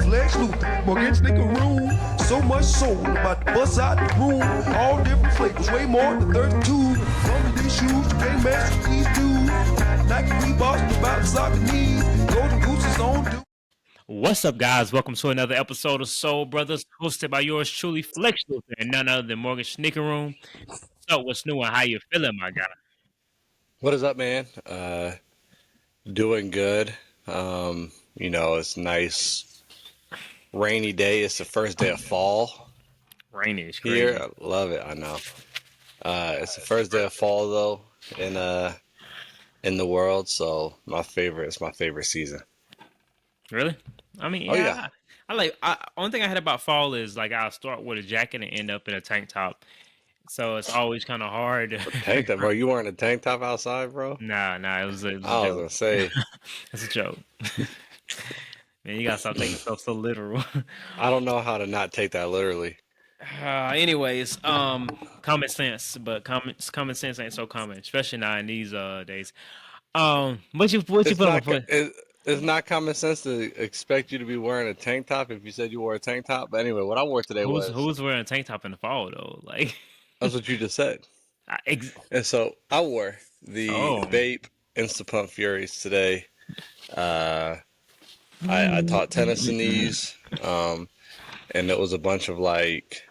Flexx, Luthor, Morgan Sneaker Room. So much soul about to bust out the room. All different flavors, way more than 32. Some of these shoes you can't mess with these dudes. Nike Reeboks about to sock the knees. Golden Goose is on dude. What's up, guys? Welcome to another episode of Soul Brothers, hosted by yours truly, Flexx Luthor, and none other than Morgan Sneaker Room. So, what's new and how you feeling, my guy? What is up, man? Doing good. It's nice rainy day. It's the first day of fall Rainy is here. crazy. I love it. I know. It's the first day of fall though in the world, so it's my favorite season. Really? I mean, Oh yeah. yeah. I like. Only thing I had about fall is like I'll start with a jacket and end up in a tank top. So it's always kind of hard. Tank top, bro. You wearing a tank top outside, bro? Nah, it was a I was joke. gonna say, It's a joke. Man, you gotta stop taking stuff so literal. I don't know how to not take that literally. Anyways, common sense, but common sense ain't so common, especially now in these days. What you It's feeling not. for? It's not common sense to expect you to be wearing a tank top if you said you wore a tank top. But anyway, what I wore today was Who's wearing a tank top in the fall though? Like, that's what you just said. I, ex- And so I wore the oh, Bape Instapump Furies today. Uh, I taught tennis in these, and it was a bunch of like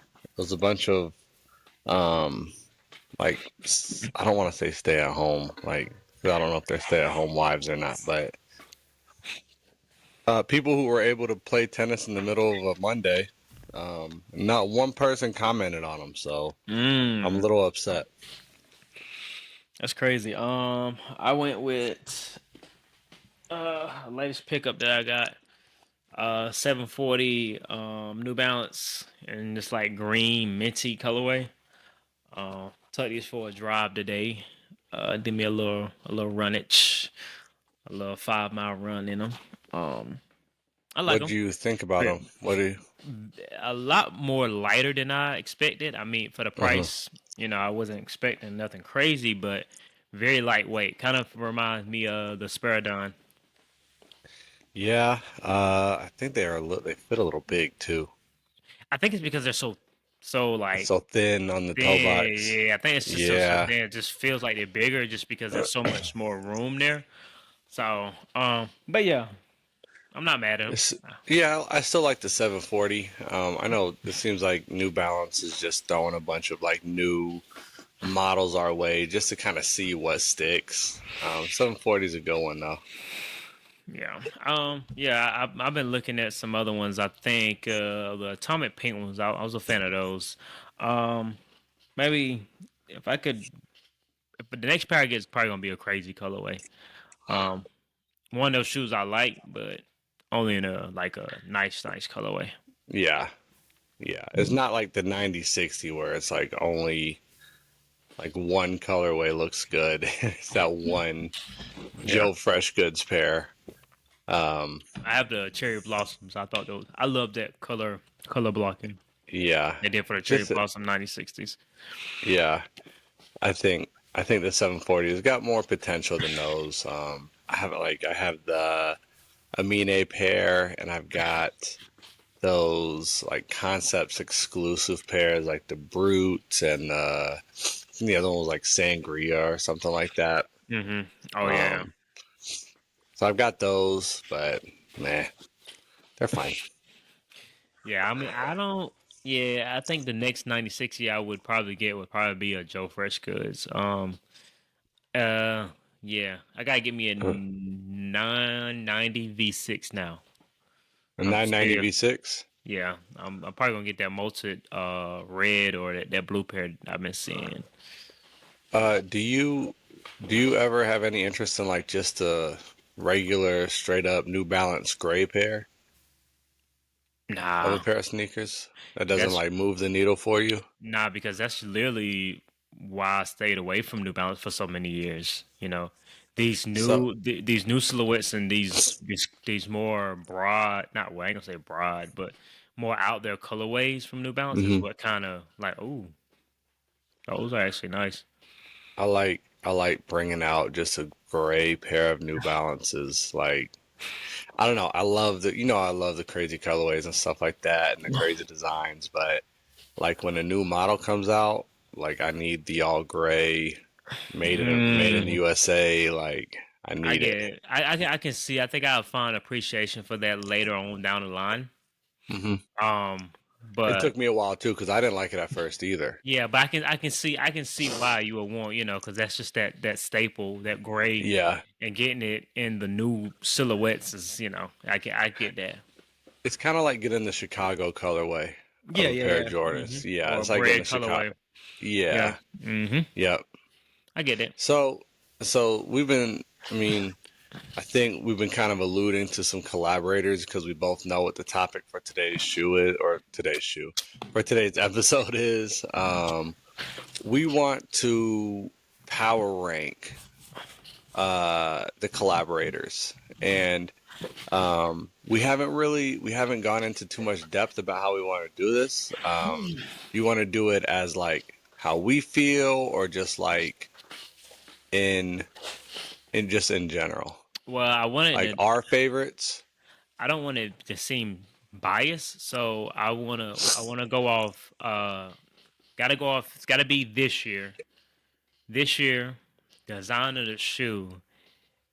I don't want to say stay at home, like 'cause I don't know if they're stay at home wives or not, but people who were able to play tennis in the middle of a Monday. Not one person commented on them, so I'm a mm, little upset. that's crazy. I went with latest pickup that I got. 740 New Balance in this like green minty colorway. Took these for a drive today. Did me a little runnage, a little 5 mile run in them. Um, I like What do them. you think about them? What do you? A lot more lighter than I expected. I mean, for the Uh-huh. price, I wasn't expecting nothing crazy, but very lightweight. Kind of reminds me of the Spiridon. Yeah, I think they fit a little big too. I think it's because they're so It's like so thin on the toe thin. box. Yeah, I think it's just so Yeah. thin. It just feels like they're bigger just because there's so much more room there. So, but yeah, I'm not mad at It's, them. yeah, I still like the 740. I know it seems like New Balance is just throwing a bunch of like new models our way just to kind of see what sticks. 740 is a good one though. Yeah. Yeah. I've been looking at some other ones. I think the Atomic Pink ones. I was a fan of those. Um, maybe if I could, if the next pair I get is probably gonna be a crazy colorway. Um, one of those shoes I like, but only in a like a nice colorway. Yeah, yeah. It's not like the 9060 where it's like only like one colorway looks good. It's that one Yeah. Joe Fresh Goods pair. Um, I have the cherry blossoms. I thought those. I love that color blocking yeah. they did for the cherry Just blossom 9060s. yeah. I think the 740 has got more potential than those. I have the Amine pair, and I've got those like concepts exclusive pairs like the Brute and the other one was like Sangria or something like that. Oh yeah. Um, so I've got those, but meh, they're fine. Yeah, I mean, I don't. Yeah, I think the next 9060 I would probably get would probably be a Joe Fresh Goods. Uh, yeah, I gotta get me a Uh, 990 V6 now. A I'm 990 still, V6. yeah, I'm probably gonna get that malted red or that blue pair I've been seeing. Uh, do you do you ever have any interest in like just a regular straight up New Balance gray pair of a Nah, pair of sneakers that doesn't that's like move the needle for you? nah because that's literally why I stayed away from New Balance for so many years. So, These new silhouettes and these more broad, not well, I ain't gonna say broad, but more out there colorways from New Balance is hmm what kind of like, oh, those are actually nice. I like bringing out just a gray pair of New Balances. Like I don't know. I love the crazy colorways and stuff like that and the crazy designs, but like when a new model comes out, like I need the all gray made in the Mm, USA, like I I need get it. it. I can see. I think I'll find appreciation for that later on down the line. Hmm. Um, It but took me a while too because I didn't like it at first either. yeah, but I can see why you would want, because that's just that staple, that gray, Yeah, and getting it in the new silhouettes is, I get that. it's kind of like getting the Chicago colorway of Yeah, a yeah, pair of yeah. Jordans. Yeah, Or a it's like getting bread the Chicago. colorway. Yeah. Yeah, hmm yep. I get it. So, so we've been. I mean, I think we've been kind of alluding to some collaborators because we both know what the topic for today's shoe is, or today's shoe, for today's episode is. We want to power rank the collaborators, and we haven't gone into too much depth about how we want to do this. You want to do it as like how we feel, or just like in just in general, Well, like our favorites. I don't want it to seem biased, so I wanna go off. Gotta go off. It's gotta be this year. This year, design of the shoe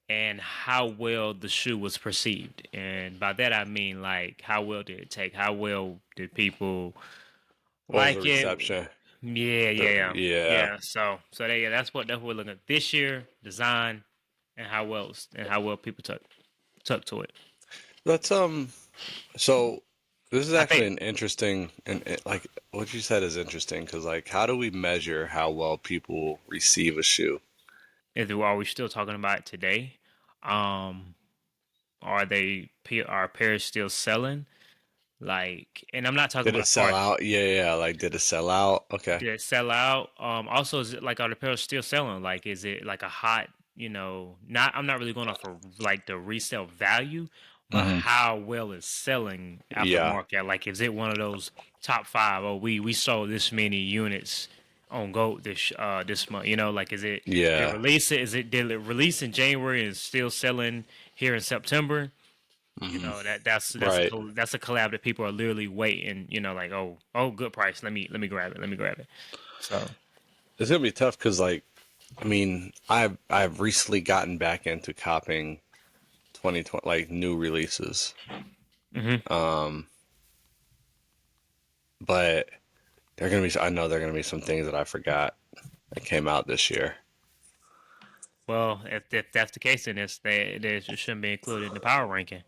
and how well the shoe was perceived. And by that I mean like how well did it take? How well did people What was the like it? reception? Yeah, yeah, yeah, Yeah, yeah. That's what we're looking at this year. Design and how well people took to it. that's So this is I actually think an interesting, and like what you said is interesting because like how do we measure how well people receive a shoe? are we still talking about it today? Um, are pairs still selling? Like, and I'm not talking Did it about sell part. out? Yeah, yeah. Like, did it sell out? Okay. Did it sell out? Also, is it like are the apparel still selling? Like, is it like a hot? Not. I'm not really going off for like the resale value, but Hmm. how well it's selling Yeah, aftermarket. Like, is it one of those top five? Oh, we sold this many units on Goat this month. Like, did it yeah. release it? Did it release in January and is still selling here in September? Hmm. That's Right. that's a collab that people are literally waiting. Like, oh, good price. Let me grab it. Let me grab it. So It's gonna be tough because like I mean I've recently gotten back into copying 2020 like new releases. hmm Um, but I know there are gonna be some things that I forgot that came out this year. well, if that's the case, then it shouldn't be included in the power ranking.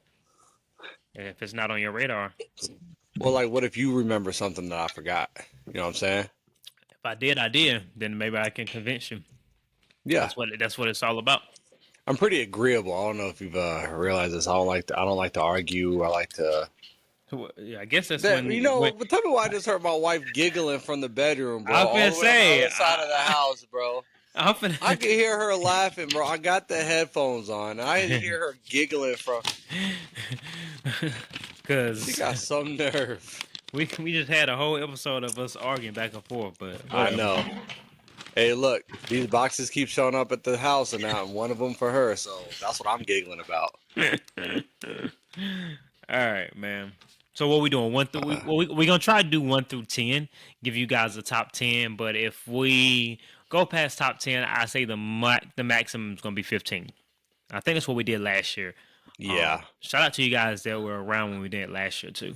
If it's not on your radar, Well, like what if you remember something that I forgot? You know what I'm saying? if I did, I did. Then maybe I can convince you. Yeah. That's what it's all about. I'm pretty agreeable. I don't know if you've realized this. I don't like to argue. I like to. Well, yeah, I guess that's That, when but tell me why I just heard my wife giggling from the bedroom, bro, I'm all finna the way on the say. other side of the house, bro. I'm I finna could hear her laughing, bro. I got the headphones on. I hear her giggling from. She because got some nerve. we just had a whole episode of us arguing back and forth, but I whatever. know. Hey, look, these boxes keep showing up at the house, and now one of them for her. So that's what I'm giggling about. All right, man. So what we doing? We gonna try to do 1 through 10. Give you guys a top 10, but if we go past top 10, I say the maximum is gonna be 15. I think that's what we did last year. Yeah, Shout out to you guys that were around when we did it last year too.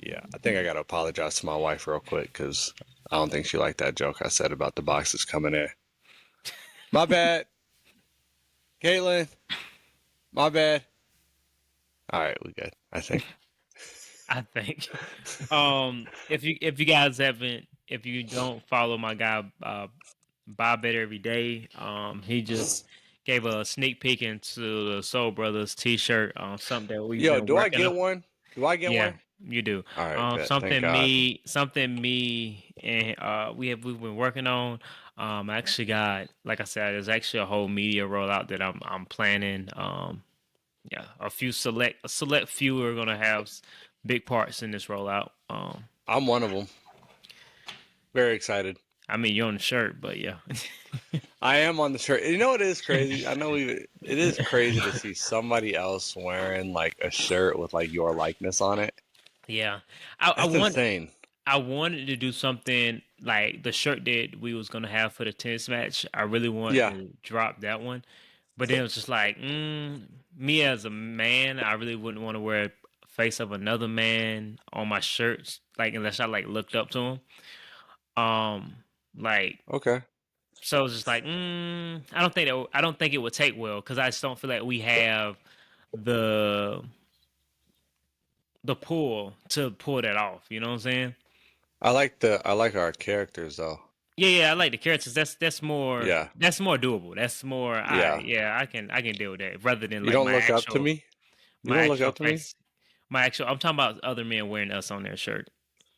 yeah. I think I gotta apologize to my wife real quick because I don't think she liked that joke I said about the boxes coming in. My bad, Caitlin. My bad. All right, we good. I think. I think. If you guys haven't, if you don't follow my guy, Buy Better Every Day, he just gave a sneak peek into the Soul Brothers T-shirt, something that we've Yo, been do I working get on. one? Do I get Yeah, one? you do. All right, bet. Thank God. Something me and we've been working on. I actually got, like I said, there's actually a whole media rollout that I'm planning. Yeah, a select few are gonna have big parts in this rollout. I'm one of them. Very excited. I mean, you're on the shirt, but yeah. I am on the shirt. You know what is crazy? I know it is crazy to see somebody else wearing like a shirt with like your likeness on it. Yeah. I That's want insane. I wanted to do something like the shirt that we was gonna have for the tennis match. I really wanted Yeah. to drop that one, but then it was just like, me as a man, I really wouldn't want to wear a face of another man on my shirts, like unless I like looked up to him. Um, like Okay. so it's just like, I don't think it would take well because I just don't feel like we have the pull to pull that off. You know what I'm saying? I like our characters though. Yeah, I like the characters. Yeah. That's more doable. That's more Yeah. I can deal with that rather than You like don't look up to me? You my don't look actual up to me? face. My actual I'm talking about other men wearing us on their shirt.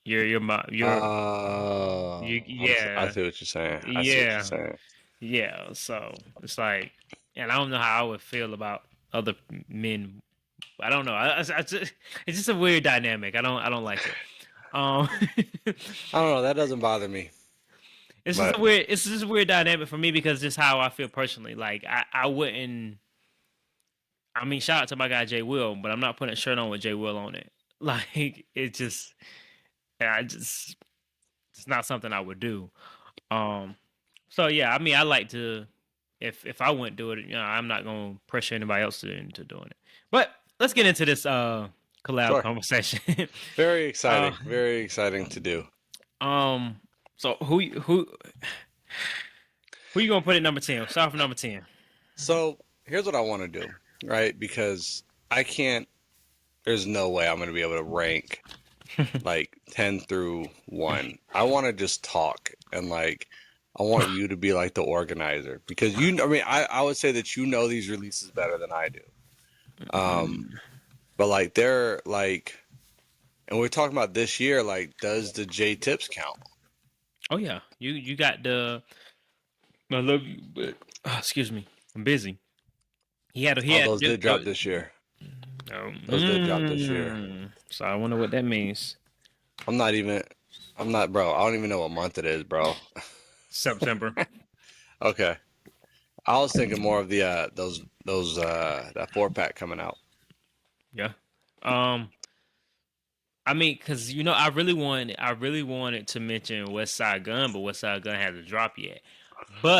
You're my you I yeah. see what you're saying. I see what you're Yeah. saying. Yeah. So it's like and I don't know how I would feel about other men. I don't know. It's just a weird dynamic. I don't like it. Um I don't know. That doesn't bother me. But it's just a weird dynamic for me because just how I feel personally. Like I wouldn't I mean shout out to my guy Jay Will, but I'm not putting a shirt on with Jay Will on it. Like it just I just it's not something I would do. Um so yeah, I mean I like to if I wouldn't do it, you know, I'm not gonna pressure anybody else into doing it. But let's get into this collab sure. conversation. Very uh exciting. Very exciting to do. um so who you gonna put at number 10? Start from number 10. So here's what I want to do, right? Because I can't, there's no way I'm going to be able to rank like 10 through 1. I want to just talk and like, I want you to be like the organizer because I mean, I would say that you know these releases better than I do. But like, they're like, and we're talking about this year, like, does the J Tips count? Oh yeah, you got the I love you, but excuse me, I'm busy. He Oh, had those did drop this year. Those did drop this year. So I wonder what that means. I'm not even, I'm not, bro. I don't even know what month it is, bro. September. Okay. I was thinking more of the those that 4-pack coming out. Yeah. Um. I mean, cause you know, I really wanted to mention West Side Gun, but West Side Gun hasn't dropped yet.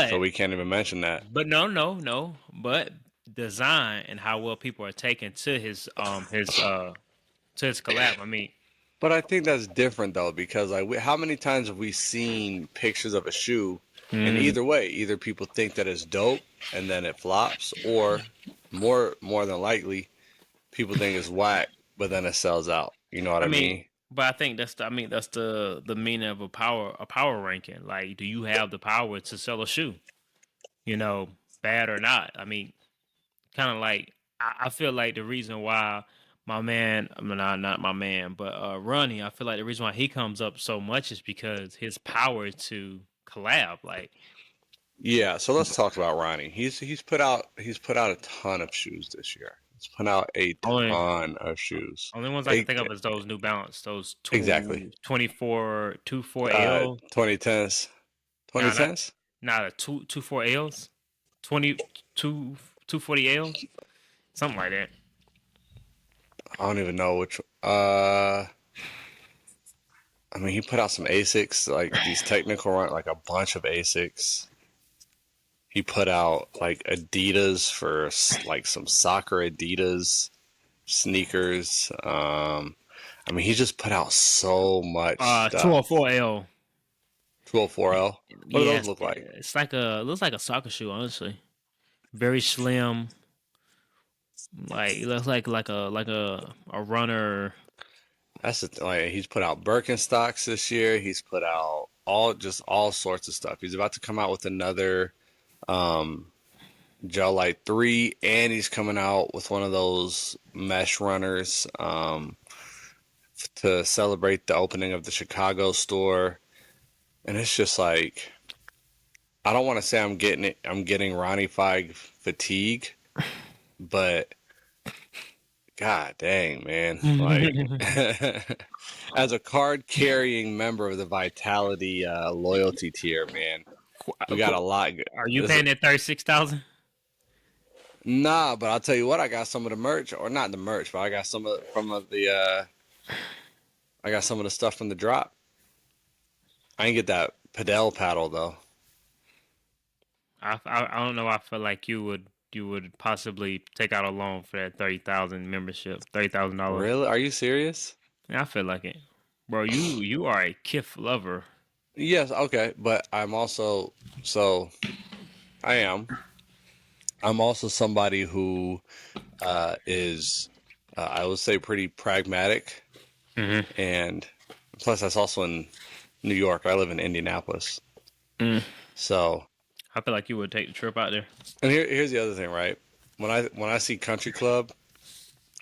So But we can't even mention that. no. But design and how well people are taking to his collab. I mean, But I think that's different though because like how many times have we seen pictures of a shoe and mm, either way, either people think that it's dope and then it flops or more than likely people think it's whack but then it sells out. You know what I I mean, mean? but I think that's the meaning of a power ranking. Like, do you have the power to sell a shoe? You know, bad or not. I mean, kind of like I feel like the reason why my man, I mean, not my man, but Ronnie, I feel like the reason why he comes up so much is because his power to collab. Like, Yeah, so let's talk about Ronnie. He's put out a ton of shoes this year. He's put out a only ton of shoes. only ones I can A, think of is those New Balance, those exactly. 24 L. 2010s. Nah, not 2010s? not a 24 Ls, 22 240 Ls, something like that. I don't even know which. I mean, he put out some Asics, like these technical run, like a bunch of Asics. He put out like Adidas for like some soccer Adidas sneakers. I mean, he just put out so much stuff. 204 L. 204L. What do Yeah, those look like? it's like a looks like a soccer shoe, honestly. Very slim. Like it looks like a runner. That's the like he's put out Birkenstocks this year. He's put out all sorts of stuff. He's about to come out with another um Gel Light 3 and he's coming out with one of those mesh runners to celebrate the opening of the Chicago store. And it's just like I don't want to say I'm getting Ronnie Fieg fatigue, but God dang, man. Like, as a card carrying member of the Vitality loyalty tier, man, we got a lot. Are you paying that 36,000? Nah, but I'll tell you what, I got some of the merch, or not the merch, but I got some of I got some of the stuff from the drop. I didn't get that pedal paddle though. I don't know. I feel like you would possibly take out a loan for that 30,000 membership, $30,000. Really? Are you serious? I feel like it, bro. You are a Kith lover. Yes, okay, but I'm also so I am. I'm also somebody who is I would say pretty pragmatic, Mm-hmm. and plus that's also in New York. I live in Indianapolis, Mm. so I feel like you would take the trip out there. and here's the other thing, right? When I see country club,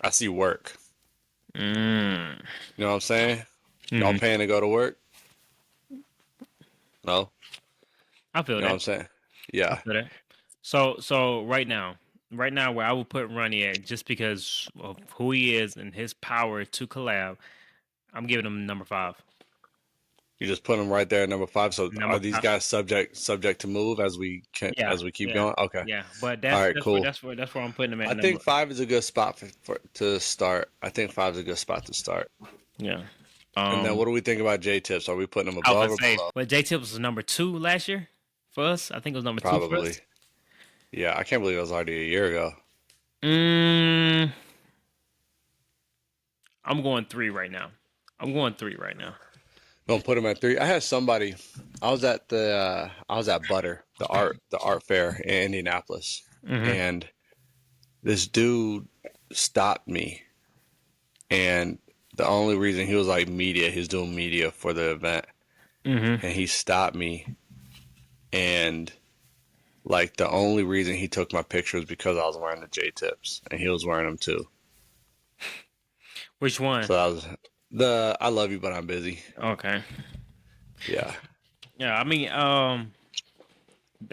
I see work. Mm. You know what I'm saying? Y'all Mhm. paying to go to work? No, I feel you know what that. I'm saying? I Yeah, feel that. So right now, where I would put Ronnie at, just because of who he is and his power to collab, I'm giving him number 5. you just put them right there at number 5. So are Number these 5. guys subject to move as we can Yeah, as we keep yeah, going? Okay, yeah. But all that's right, that's where cool. that's where I'm putting him at I number. think 5 is a good spot to start. I think 5 is a good spot to start. Yeah. And then Um, what do we think about J Tips? Are we putting them I was above gonna or say, below? but J Tips was number 2 last year for us. I think it was number 2 for Probably. us. Yeah, I can't believe it was already a year ago. Mm, I'm going 3 right now. I'm going 3 right now. Don't put him at 3. I had somebody. I was at Butter, the art fair in Indianapolis, Mm-hmm. and this dude stopped me, and the only reason he was like media, he's doing media for the event, Mm-hmm. and he stopped me, and like the only reason he took my picture was because I was wearing the J Tips, and he was wearing them too. Which one? So that was the I love you, but I'm busy. Okay. Yeah. Yeah, I mean,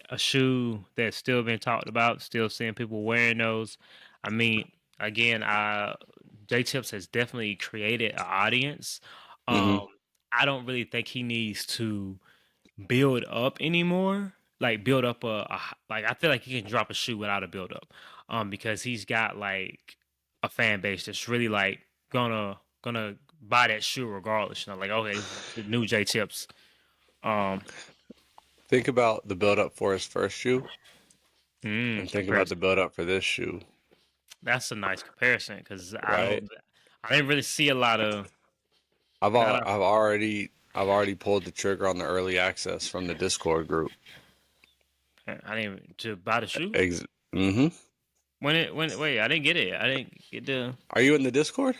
a shoe that's still been talked about, still seeing people wearing those. I mean, again, J Tips has definitely created an audience. Hmm. Um, I don't really think he needs to build up anymore. Like build up like I feel like he can drop a shoe without a build up. Because he's got like a fan base that's really like gonna buy that shoe regardless. You know, like okay, the new J Tips. Um, Think about the build up for his first shoe, and think about the comparison. build up for this shoe, That's a nice comparison because right? I didn't really see a lot of, not a, I've already pulled the trigger on the early access from the Discord group. I didn't even, to buy the shoe. Ex- hmm. Wait, I didn't get it. I didn't get the, Are you in the Discord?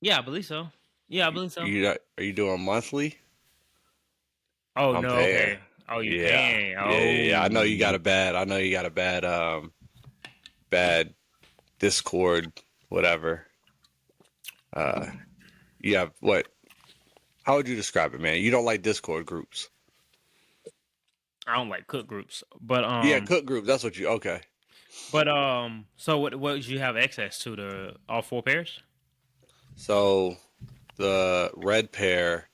yeah, I believe so. Yeah, I believe so. Are you doing monthly? Oh I'm no, paying. okay. Oh, you Yeah. paying? Yeah. Oh, I know you got a bad Discord, whatever. Uh, you have what? How would you describe it, man? You don't like Discord groups? I don't like cook groups, but Yeah, cook groups. That's what you. Okay. so what did you have access to the all 4 pairs? So the red pair,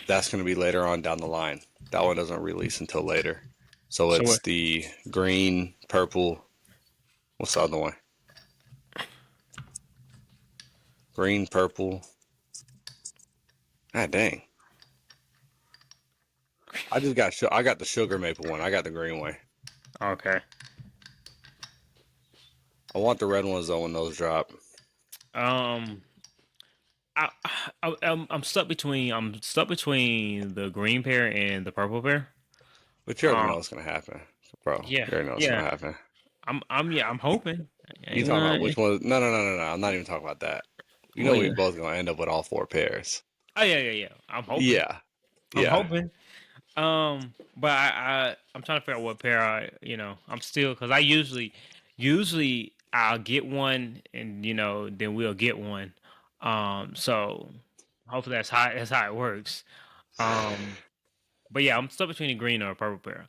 that's going to be later on down the line. That one doesn't release until later. So So it's what? the green, purple. What's the other one? Green, purple. Ah, dang. I got the sugar maple one. I got the green one. Okay. I want the red ones though when those drop. Um, I, I'm stuck between the green pair and the purple pair. But you already know Um, what's gonna happen, bro. yeah, You already know what's yeah. gonna happen. I'm hoping. I You ain't talking about gonna- which one? No. I'm not even talking about that. You know Well, we yeah. both gonna end up with all 4 pairs. Oh yeah. I'm hoping. Yeah, I'm yeah. hoping. But I'm trying to figure out what pair I'm still because I usually I'll get one and then we'll get one. So hopefully that's how it works. Um, but yeah, I'm stuck between the green or a purple pair.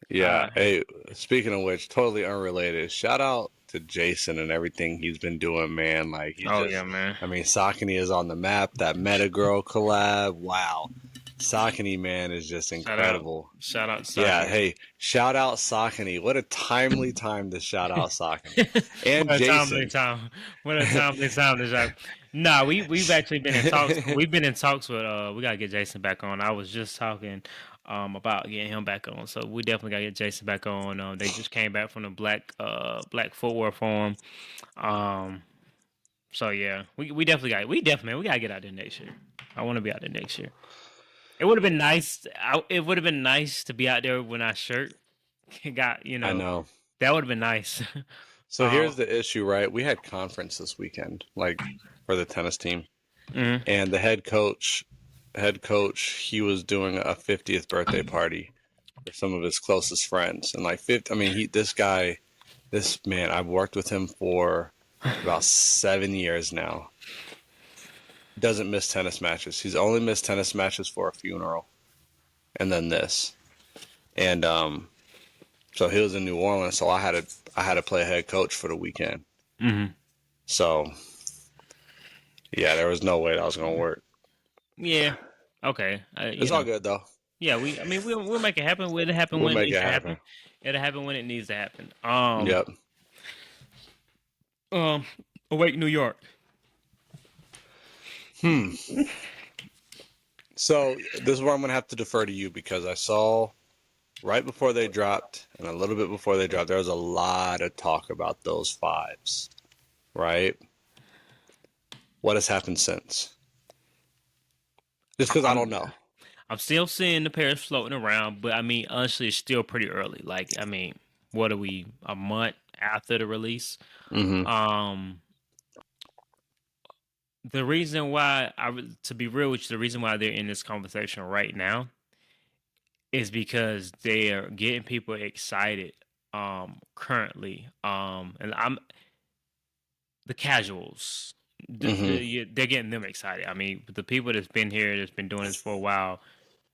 Yeah. Uh, Hey, speaking of which, totally unrelated. Shout out to Jason and everything he's been doing, man. Like Oh yeah, man. I mean, Saucony is on the map. That Meta Girl collab, wow. Saucony, man, is just incredible. Shout out Yeah, Saucony. hey, shout out Saucony. What a timely time to shout out Saucony. And What a timely Jason. time. What a timely time to shout. Nah, we've actually been in talks. We've been in talks with we gotta get Jason back on. I was just talking about getting him back on. So we definitely gotta get Jason back on. They just came back from the black footwear forum. So yeah, we definitely man, we gotta get out there next year. I want to be out there next year. It would have been nice. It would have been nice to be out there when our shirt got, I know. that would have been nice. So here's the issue, right? We had conference this weekend, like for the tennis team, and the head coach, he was doing a 50th birthday party for some of his closest friends, and like 50. I mean, this man, I've worked with him for about 7 years now. Doesn't miss tennis matches. He's only missed tennis matches for a funeral, and then this, and so he was in New Orleans. So I had to play head coach for the weekend. So yeah, there was no way that was gonna work. Yeah. Okay. It's all good though. Yeah. We'll make it happen. It'll happen We'll when it make needs it to happen. happen. It'll happen when it needs to happen. Yep. Awake New York. So this is where I'm gonna have to defer to you because I saw right before they dropped and a little bit before they dropped, there was a lot of talk about those fives, right? What has happened since? Just because I don't know. I'm still seeing the pairs floating around, but I mean, honestly, it's still pretty early. Like, I mean, what are we, a month after the release? The reason why to be real with you, the reason why they're in this conversation right now is because they are getting people excited currently. And I'm the casuals. They're getting them excited. I mean, the people that's been here, that's been doing this for a while,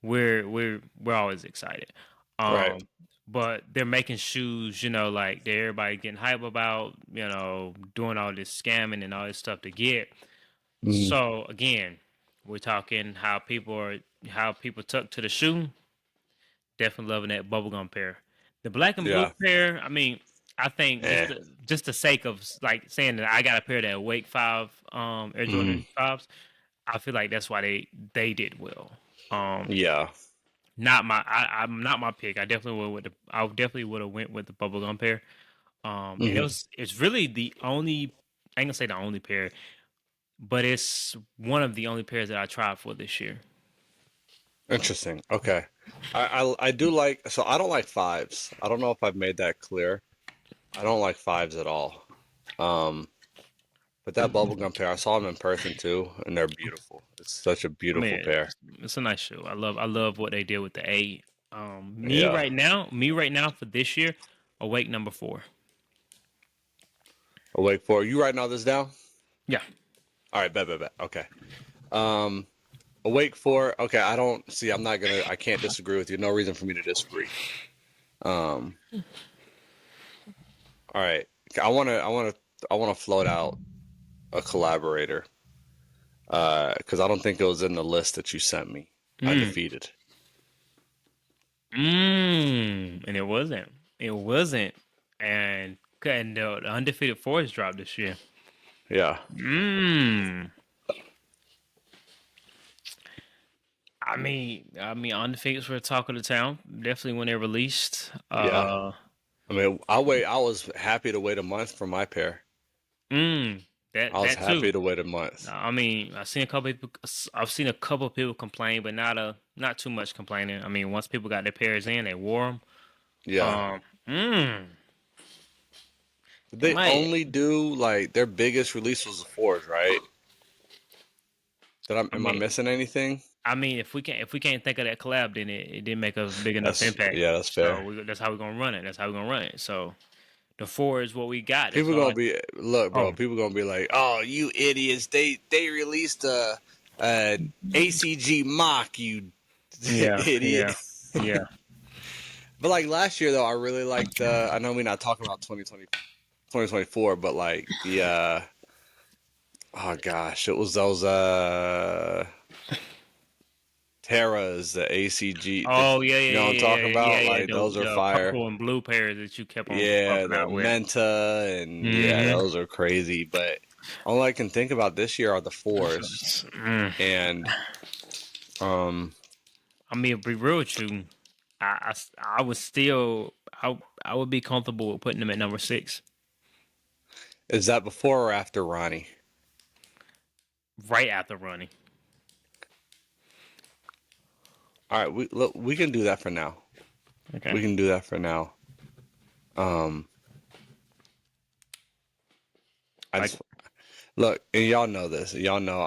we're always excited. Right. But they're making shoes, like everybody getting hype about, doing all this scamming and all this stuff to get. So again, we're talking how people took to the shoe. Definitely loving that bubblegum pair. The black and blue pair, I mean, I think just the sake of like saying that I got a pair of that Wake 5 Air Jordan 5s, I feel like that's why they did well. Not I'm not my pick. I definitely would have went with the bubblegum pair. It's really the only, I ain't gonna say the only pair, but it's one of the only pairs that I tried for this year. Interesting. Okay. I do like, so I don't like fives. I don't know if I've made that clear. I don't like fives at all. But that bubblegum pair, I saw them in person too, and they're beautiful. It's such a beautiful pair. It's a nice shoe. I love what they did with the 8. Right now for this year, Awake number 4. Awake 4. You writing all this down? Yeah. All right, bet. Okay. Awake 4. Okay, I can't disagree with you. No reason for me to disagree. All right. I want to float out a collaborator. Because I don't think it was in the list that you sent me. Undefeated. And it wasn't. And the Undefeated 4s dropped this year. Yeah. I mean, Undefeateds were the talk of the town. Definitely when they released. Yeah. I mean, I was happy to wait a month for my pair. I was happy to wait a month. I mean, I've seen a couple of people complain, but not too much complaining. I mean, once people got their pairs in, they wore them. Yeah. They only do like their biggest release was the 4s, right? Am I missing anything? I mean, if we can't think of that collab, then it didn't make a big enough impact. Yeah, that's fair. So that's how we're gonna run it. So the 4 is what we got. People gonna be People gonna be like, "Oh, you idiots! They released a ACG mock, you idiot." Yeah. But like last year though, I really liked. I know we're not talking about 2020 2024, but like the oh gosh, it was those Terras, the ACG, Oh yeah, you yeah, know what I'm yeah, talking yeah, yeah, about? yeah. Like those are The fire. purple and blue pairs that you kept on Yeah, bumping the out with. Menta and yeah, Mm-hmm. those are crazy. But all I can think about this year are the fours. Mm. And um I mean, to be real with you, I would still, I would be comfortable with putting them at number 6, is that before or after Ronnie? right after Ronnie. All right, we look, we can do that for now. Okay. We can do that for now. Um I Like, just look, and y'all know this. Y'all know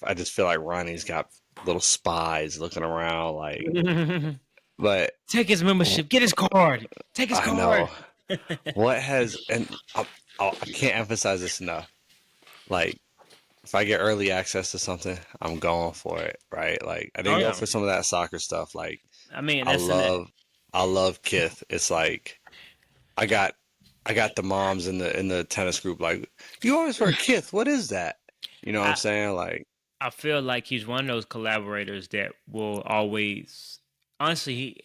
I just feel like Ronnie's got little spies looking around like but take his membership, get his card, take his I know card. what has and I can't emphasize this enough. Like if I get early access to something, I'm going for it, right? Like I Oh didn't go yeah. for some of that soccer stuff. Like I mean, I that's in it. love I love Kith. It's like I got I got the moms in the tennis group like, you always wear Kith. What is that? You know what I'm I saying? Like, I feel like he's one of those collaborators that will always, honestly,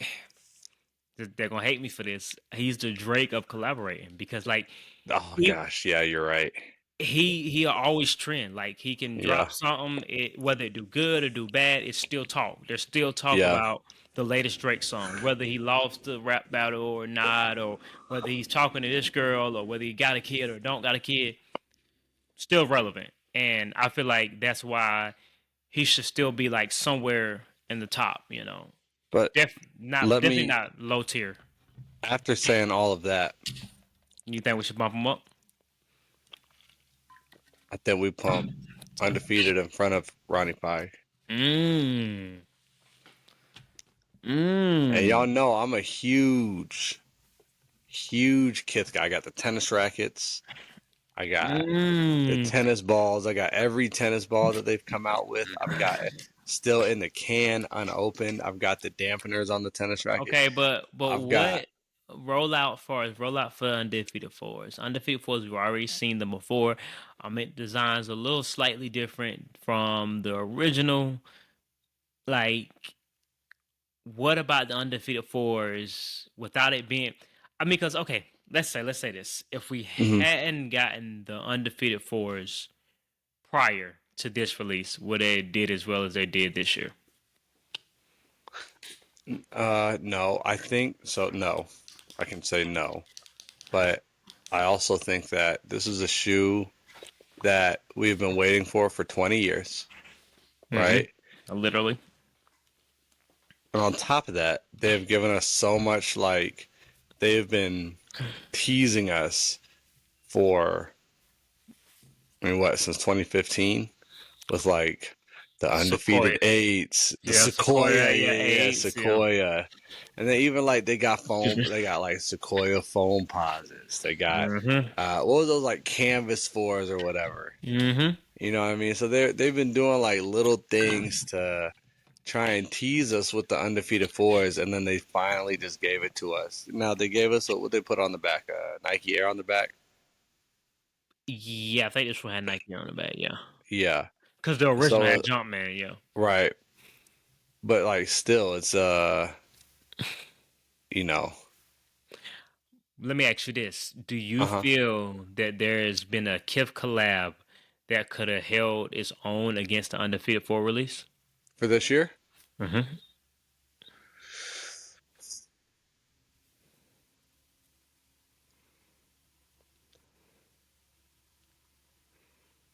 they're gonna hate me for this. He's the Drake of collaborating because like oh he gosh, yeah, you're right. he always trend. Like he can Yeah, drop something, whether it do good or do bad, it's still talk. There's still talk yeah. about the latest Drake song, whether he lost the rap battle or not, or whether he's talking to this girl, or whether he got a kid or don't got a kid. Still relevant, and I feel like that's why he should still be like somewhere in the top. You know, But let definitely me, not low tier. after saying all of that, You think we should bump him up? I think we pump Undefeated in front of Ronnie Fieg. Mmm. And y'all Mmm. know I'm a huge, huge Kith guy. I got the tennis rackets. I got the Mmm. tennis balls. I got every tennis ball that they've come out with. I've got it still in the can, unopened. I've got the dampeners on the tennis racket. Okay, but I've got, what rollout for undefeated fours? Undefeated fours, we've already seen them before. It designs a little slightly different from the original. Like, what about the undefeated fours without it being? I mean, because okay, let's say this: if we mhm. hadn't gotten the undefeated fours prior to this release, would they did as well as they did this year? No, I think so. No, I can say no. But I also think that this is a shoe that we've been waiting for 20 years, right? Literally. And on top of that, they've given us so much, like, they've been teasing us for, I mean, what, since 2015 with like the Sequoia. undefeated eights, the Yeah, Sequoia. Sequoia, Yeah, yeah, eights. Yeah. Sequoia. And they even like they got like Sequoia foam posits. They got Mm-hmm. what was those like canvas fours or whatever. Mm-hmm. You know what I mean? So they've been doing like little things to try and tease us with the undefeated fours, and then they finally just gave it to us. Now they gave us what they put on the back, Nike Air on the back. Yeah, I think this one had Nike on the back. Yeah, Yeah. because the original So had Jumpman. Yeah. right, but like still, it's you know, Let me ask you this: do you uh-huh. feel that there has been a Kith collab that could have held its own against the undefeated four release? For this year? Mm-hmm.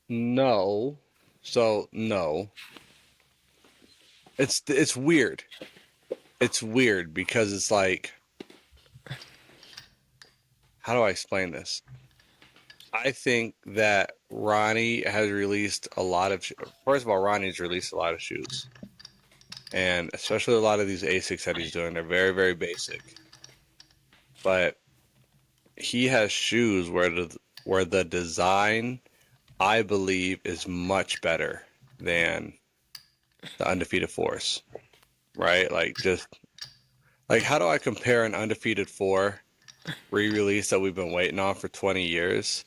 No. So no. It's weird. It's weird because it's like, how do I explain this? I think that Ronnie has released a lot of first of all, Ronnie's released a lot of shoes. And especially a lot of these ASICs that he's doing, they're very, very basic. But he has shoes where the design I believe is much better than the undefeated force, right? Like just like how do I compare an undefeated four re-release that we've been waiting on for 20 years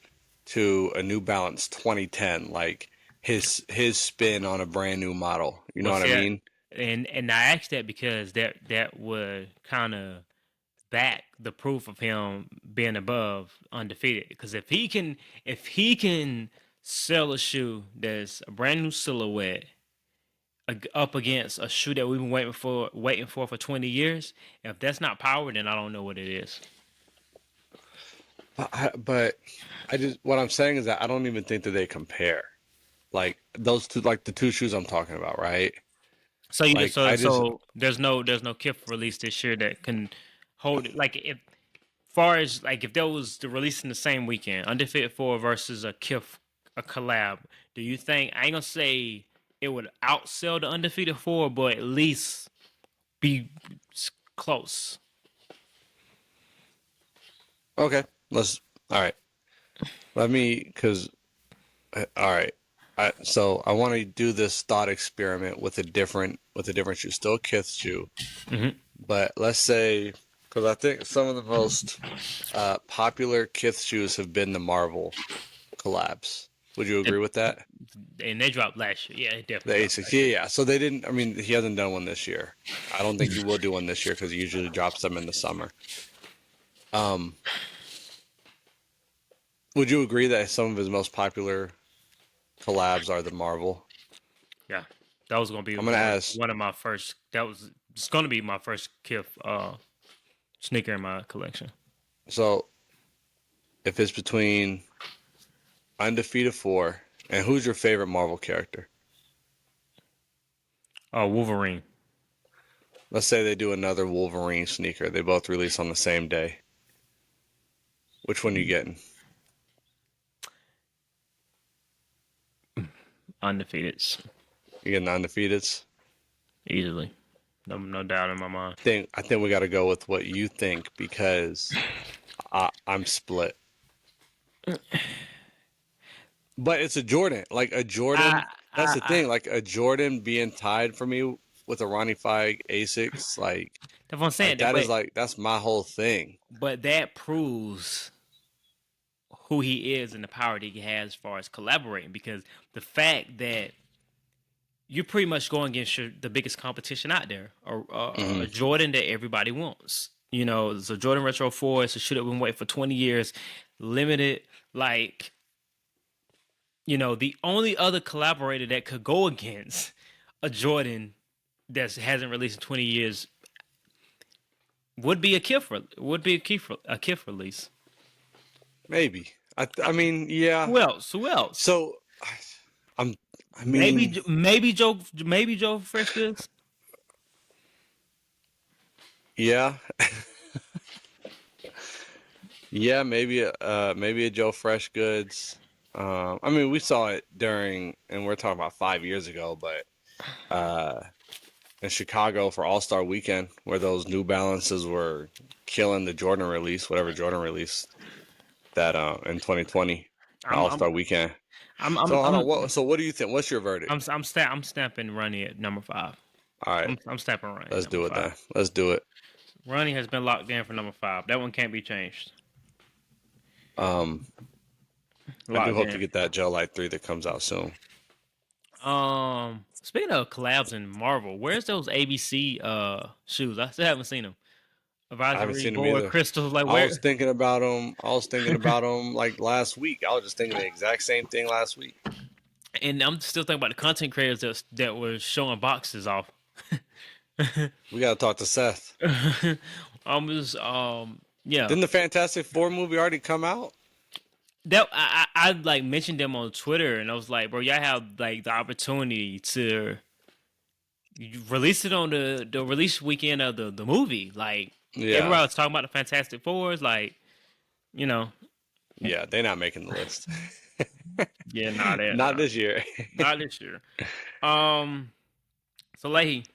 to a New Balance 2010, like his spin on a brand new model. You know Well, what I see, mean? and I asked that because that would kind of back the proof of him being above undefeated. Because if he can sell a shoe that's a brand new silhouette up against a shoe that we've been waiting for 20 years, if that's not power, then I don't know what it is. But I just what I'm saying is that I don't even think that they compare. Like those two, like the two shoes I'm talking about, right? So you Like so I just so there's no Kith release this year that can hold it. Like if far as like if there was to release in the same weekend, Undefeated 4 versus a collab, do you think I ain't gonna say it would outsell the Undefeated 4, but at least be close? okay. Let's all right. Let me because all right. So I want to do this thought experiment with a different shoe, still a Kith shoe, Hmm. but let's say because I think some of the most popular Kith shoes have been the Marvel collabs. Would you agree with that? And they dropped last year. Yeah, it The definitely dropped A6, last yeah, year. yeah. So they didn't. I mean, he hasn't done one this year. I don't think he will do one this year because he usually drops them in the summer. Um, would you agree that some of his most popular collabs are the Marvel? Yeah, that was gonna be I'm gonna ask. one of my first. It's gonna be my first Kith sneaker in my collection. So if it's between Undefeated 4 and who's your favorite Marvel character? Wolverine. Let's say they do another Wolverine sneaker. They both release on the same day. Which one are you getting? Undefeated, You getting the Undefeateds? easily. No doubt in my mind. I think we got to go with what you think because I'm split. But it's a Jordan. Like a I, Jordan, that's I, the I, thing. Like a Jordan being tied for me with a Ronnie Fieg Asics, that's what I'm saying. that is like that's my whole thing. But that proves who he is and the power that he has as far as collaborating. Because the fact that you're pretty much going against the biggest competition out there, a Hmm. Jordan that everybody wants. You know, it's a Jordan Retro 4. It's a shoe that we've been waiting for 20 years, limited. Like, the only other collaborator that could go against a Jordan that hasn't released in 20 years would be a Kith release. Maybe. I mean, yeah. Who else? Who else? So I'm. I Maybe mean, Joe Fresh Goods. yeah, yeah. Maybe a Joe Fresh Goods. I mean, we saw it during, and we're talking about 5 years ago, but uh, in Chicago for All Star Weekend, where those New Balances were killing the Jordan release, whatever Jordan release that in 2020 I'm All I'm Star Weekend. I'm So I'm hold on. I'm So what do you think? What's your verdict? I'm stamping Ronnie at number 5. All right, I'm stamping Ronnie at let's number do it 5. then. Let's do it. Ronnie has been locked in for number 5. That one can't be changed. Um, I do Locked hope to in. get that Gel Light 3 that comes out soon. Speaking of collabs and Marvel, where's those ABC shoes? I still haven't seen them. I haven't Advisory seen them board either. crystals, like I where? was thinking about them. I was thinking about them like last week. I was just thinking the exact same thing last week. And I'm still thinking about the content creators that were showing boxes off. We got to talk to Seth. I'm just yeah. Didn't the Fantastic Four movie already come out? That I like mentioned them on Twitter, and I was like, bro, y'all have like the opportunity to release it on the release weekend of the movie. Like Yeah, everybody was talking about the Fantastic Fours, like you know, yeah. They're not making the list. yeah, nah, that Not this year. not this year. Salehi,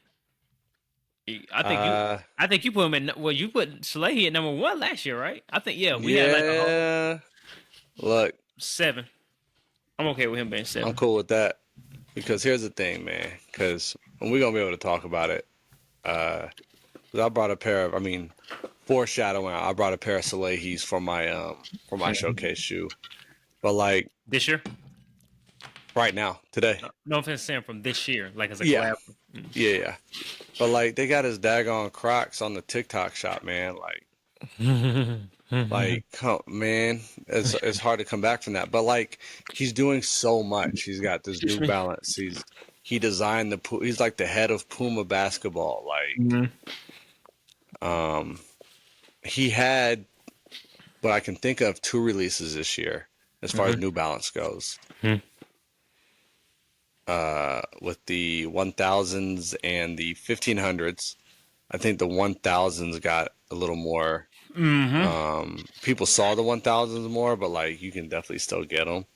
I think you. uh, I think you put him at well. You put Salehi at number 1 last year, right? I think we had like a whole yeah. Look, 7. I'm okay with him being I'm 7. cool with that because here's the thing, man. Because we're gonna be able to talk about it. 'Cause I brought a pair of. I mean, foreshadowing. I brought a pair of Salehis for my showcase shoe, but like This year? right now today, No offense, Sam, from this year, like as a yeah, collab. yeah. But like they got his daggone Crocs on the TikTok shop, man. Oh, man, it's hard to come back from that. But like he's doing so much. He's got this New Balance. He designed he's like the head of Puma basketball. Like Mhm. he had what I can think of 2 releases this year as far as New Balance goes. Mhm. With the 1000s and the 1500s. I think the 1000s got a little more. People saw the 1000s more, but like you can definitely still get them.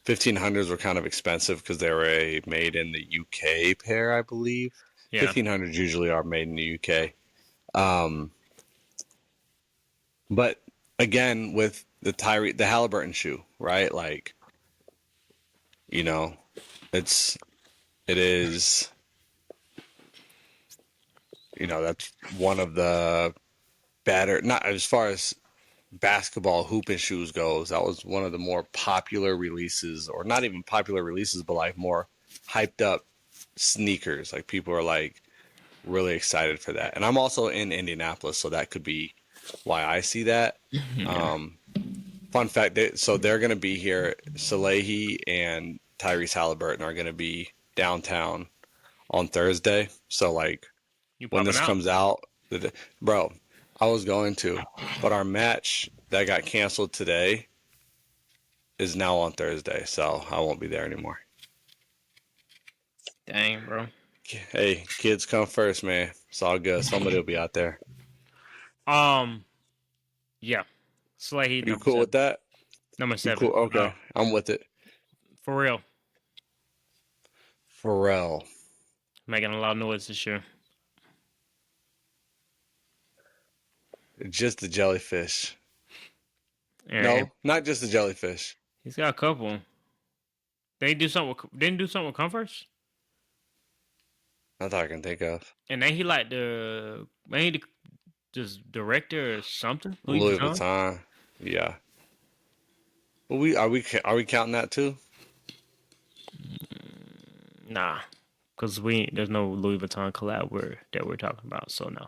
1500s were kind of expensive because they were made in the UK pair, I believe. Yeah. 1500s usually are made in the UK. But again, with the Halliburton shoe, right? Like, you know, it is, that's one of the better, not as far as basketball hooping shoes goes, that was one of the more popular releases, or not even popular releases, but like more hyped up sneakers. Like people are like really excited for that. And I'm also in Indianapolis, so that could be why I see that. Fun fact, so they're going to be here. Salehi and Tyrese Halliburton are going to be downtown on Thursday. So like You when popping this out? comes out, bro, I was going to, but our match that got canceled today is now on Thursday, so I won't be there anymore. Dang, bro. Hey, kids come first, man. It's all good. Somebody will be out there. Um, yeah. Slahy You number cool with seven. that? Number You seven. cool? Okay, I'm with it. For real. Pharrell, Making a lot of noise this year. just the jellyfish. And No, not just the jellyfish. he's got a couple. They do something with, didn't do something with Converse? Not that I can think of. And then he like the maybe the just director or something. Louis Louis Vuitton? Vuitton. Yeah. But are we counting that too? Nah. Because there's no Louis Vuitton collab that we're talking about, so no.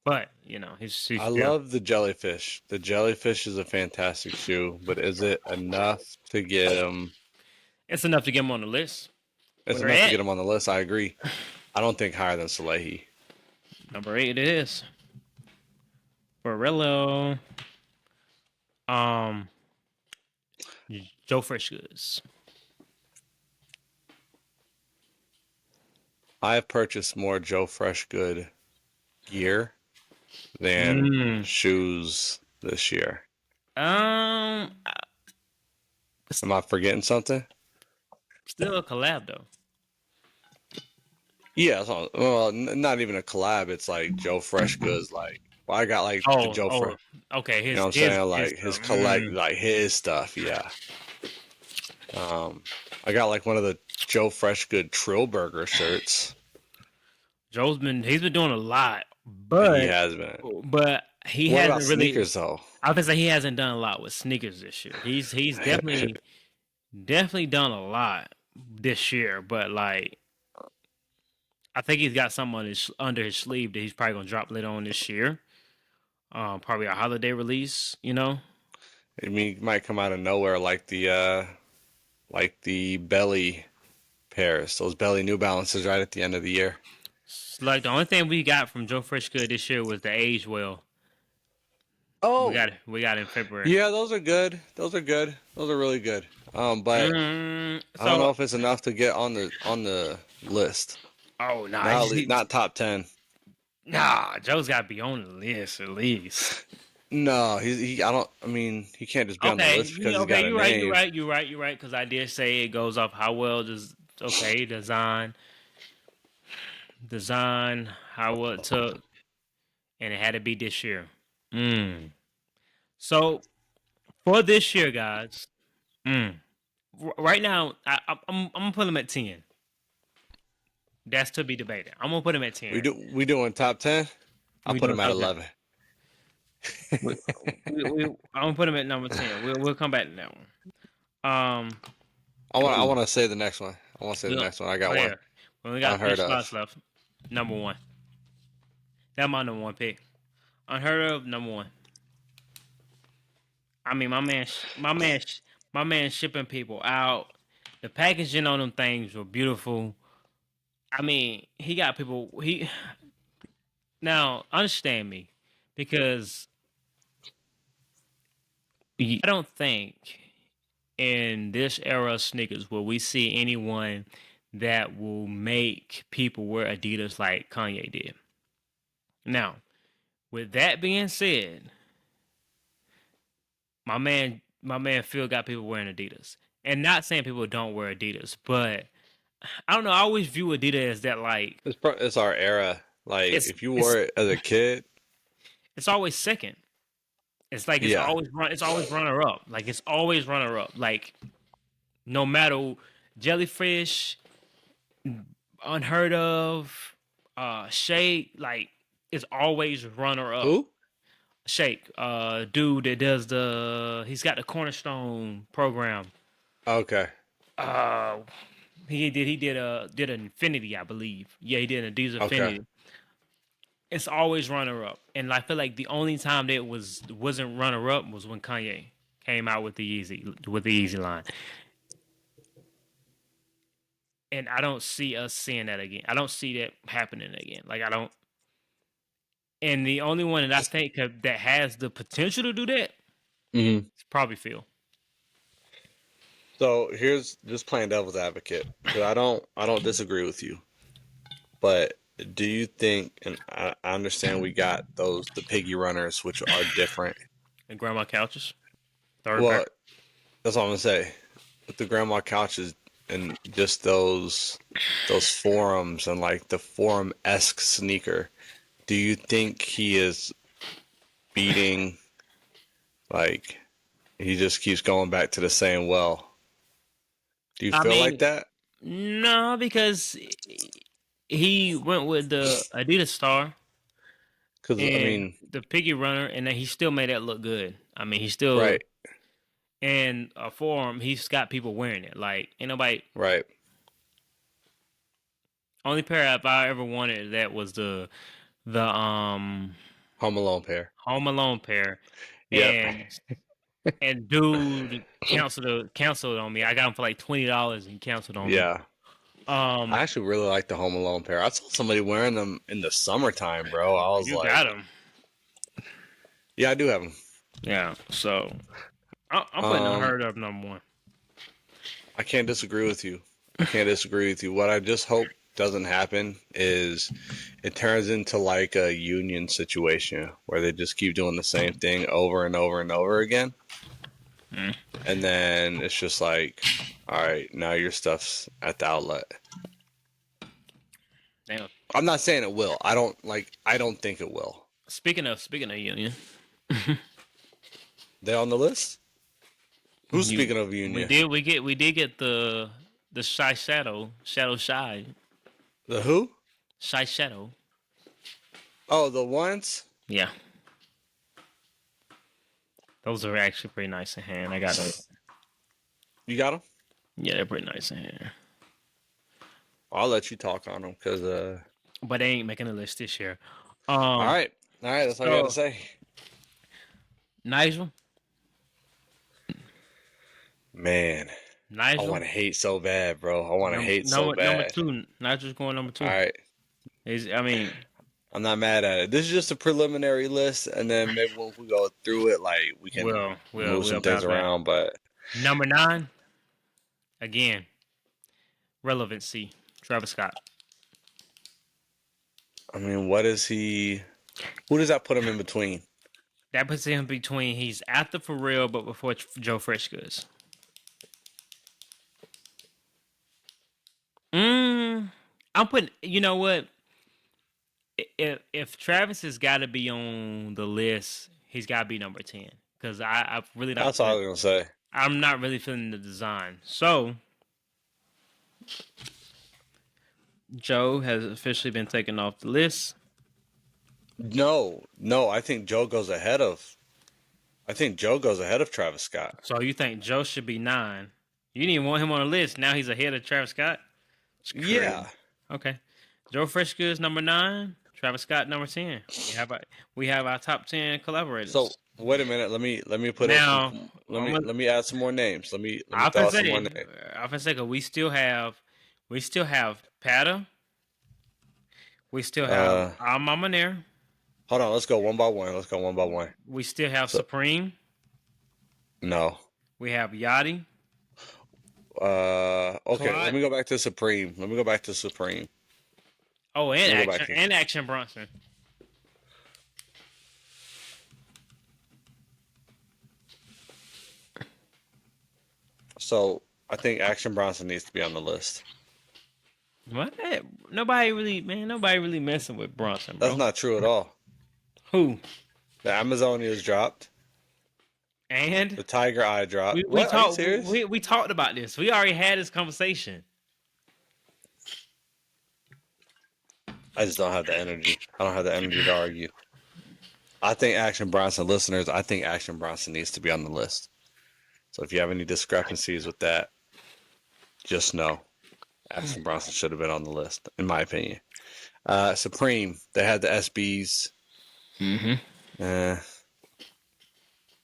But, he's I yeah. love the jellyfish. The jellyfish is a fantastic shoe, but is it enough to get him? It's enough to get him on the list. It's Where enough to at? get him on the list. I agree. I don't think higher than Salehi. Number 8 it is. Barello. Um Joe Freshgoods. I have purchased more Joe Freshgood gear than shoes this year. Um Am I forgetting something? Still a collab though. Yeah, well, not even a collab. It's like Joe Freshgood's like, well, I got like the Joe Fresh. Okay. You know what I'm saying? Like his like his stuff. Yeah. I got like one of the Joe Freshgood Trillburger shirts. He's been doing a lot, He has been. but he What hasn't about really. sneakers though? I would say he hasn't done a lot with sneakers this year. He's definitely done a lot this year, but like I think he's got something under his sleeve that he's probably gonna drop later on this year. Probably a holiday release. I mean, it might come out of nowhere like the belly pairs, those belly New Balances right at the end of the year. It's like the only thing we got from Joe Freshgood this year was the age well. Oh, We got in February. yeah, those are good. Those are good. Those are really good. But I don't know So if it's enough to get on the list. oh no, Not top 10. nah, Joe's got to be on the list at least. No, I don't. I mean, he can't just be on the list because he's got a You're right, name. you're right. Because I did say it goes off how well design, how well it took, and it had to be this year. So for this year, guys, right now I'm gonna put him at 10. That's to be debated. I'm gonna put him at 10. We doing top 10? I'll We put doing him at okay. 11. We, I'm gonna put him at number 10. We'll come back to that one. I Ooh, want to say the next one. I want to say the look. next one. I got Oh one. yeah. We only got three Unheard slots of. left. Number one. That's my number one pick. Unheard of, number one. I mean, my man shipping people out. The packaging on them things were beautiful. I mean, he got people. He now understand me, because I don't think in this era of sneakers will we see anyone that will make people wear Adidas like Kanye did. Now, with that being said, my man Phil got people wearing Adidas. And not saying people don't wear Adidas, but I don't know, I always view Adidas as that, like, It's our era. Like it's if you it's wore it as a kid, it's always second. It's like yeah. it's always runner up. Like it's always runner up. Like no matter Jellyfish, Unheard of, Shake, like it's always runner up. Who? Shake, dude that does he's got the Cornerstone program. Okay. Uh, he did an Infinity, I believe. Yeah, he did an Adidas Okay. Infinity. It's always runner up, and I feel like the only time that wasn't runner up was when Kanye came out with the Easy line, and I don't see us seeing that again. I don't see that happening again. Like I don't. And the only one that I think that has the potential to do that hmm is probably Phil. So here's just playing devil's advocate, because I don't disagree with you, but do you think? And I understand we got the piggy runners, which are different. And Grandma Couches, third pair. Well, that's all I'm gonna say. With the grandma couches and just those forums and like the forum-esque sneaker, do you think he is beating, like he just keeps going back to the same well? Do you I feel like mean, that? no, because he went with the Adidas Star Because I and mean, the Piggy Runner, and then he still made that look good. I mean, he still, right, and for him, he's got people wearing it. Like, ain't nobody. right. Only pair if I ever wanted that was the Home Alone pair. Home Alone pair, Yep. and dude canceled on me. I got him for like $20 and canceled on me. Yeah. I actually really like the Home Alone pair. I saw somebody wearing them in the summertime, bro. I was You like, got him. yeah, I do have them. Yeah, so I'm putting Unheard of number one. I can't disagree with you. I can't disagree with you. What I just hope doesn't happen is it turns into like a union situation where they just keep doing the same thing over and over and over again. And then it's just like, all right, now your stuff's at the outlet. Damn. I'm not saying it will. I don't think it will. Speaking of union, They on the list? Who's speaking of we union? did get the Shy Shadow Shy The who? Shy Shadow. Oh, the ones? Yeah, those are actually pretty nice in hand. I got them. You got them? Yeah, they're pretty nice in hand. I'll let you talk on them because But they ain't making a list this year. all right, that's all I gotta say. Nigel. Man, I want to hate so bad, bro. I want to hate so bad. Number two. Nigel's going number two. All right. I mean, I'm not mad at it. This is just a preliminary list, and then maybe when we go through it, like we can move some things around. But number 9, again, relevancy. Travis Scott. I mean, what is he? Who does that put him in between? That puts him between. He's after For Real, but before Joe Freshgoods. I'm putting. You know what? If Travis has got to be on the list, he's got to be number 10. Because I really not. That's all I was gonna say. I'm not really feeling the design. So Joe has officially been taken off the list. No, no, I think Joe goes ahead of. I think Joe goes ahead of Travis Scott. So you think Joe should be 9? You didn't even want him on the list. Now he's ahead of Travis Scott. It's crazy. Yeah. Okay. Joe Freshgoods number 9. Travis Scott number 10. We have our top 10 collaborators. So wait a minute. Let me put now. in. Let me add some more names. Let me I throw can out some say, more names. we still have Pata. We still have Our Mama Nair. Hold on. Let's go one by one. We still have Supreme. No. We have Yachty. Okay. Clyde. Let me go back to Supreme. Oh, and Action Bronson. So I think Action Bronson needs to be on the list. What? Nobody really messing with Bronson, bro. That's not true at all. Who? The Amazonia's dropped. And the Tiger Eye dropped. We talked about this. We already had this conversation. I just don't have the energy. I don't have the energy to argue. I think Action Bronson, listeners, I think Action Bronson needs to be on the list. So if you have any discrepancies with that, just know Action Bronson should have been on the list, in my opinion. Supreme, they had the SBs. Mm-hmm.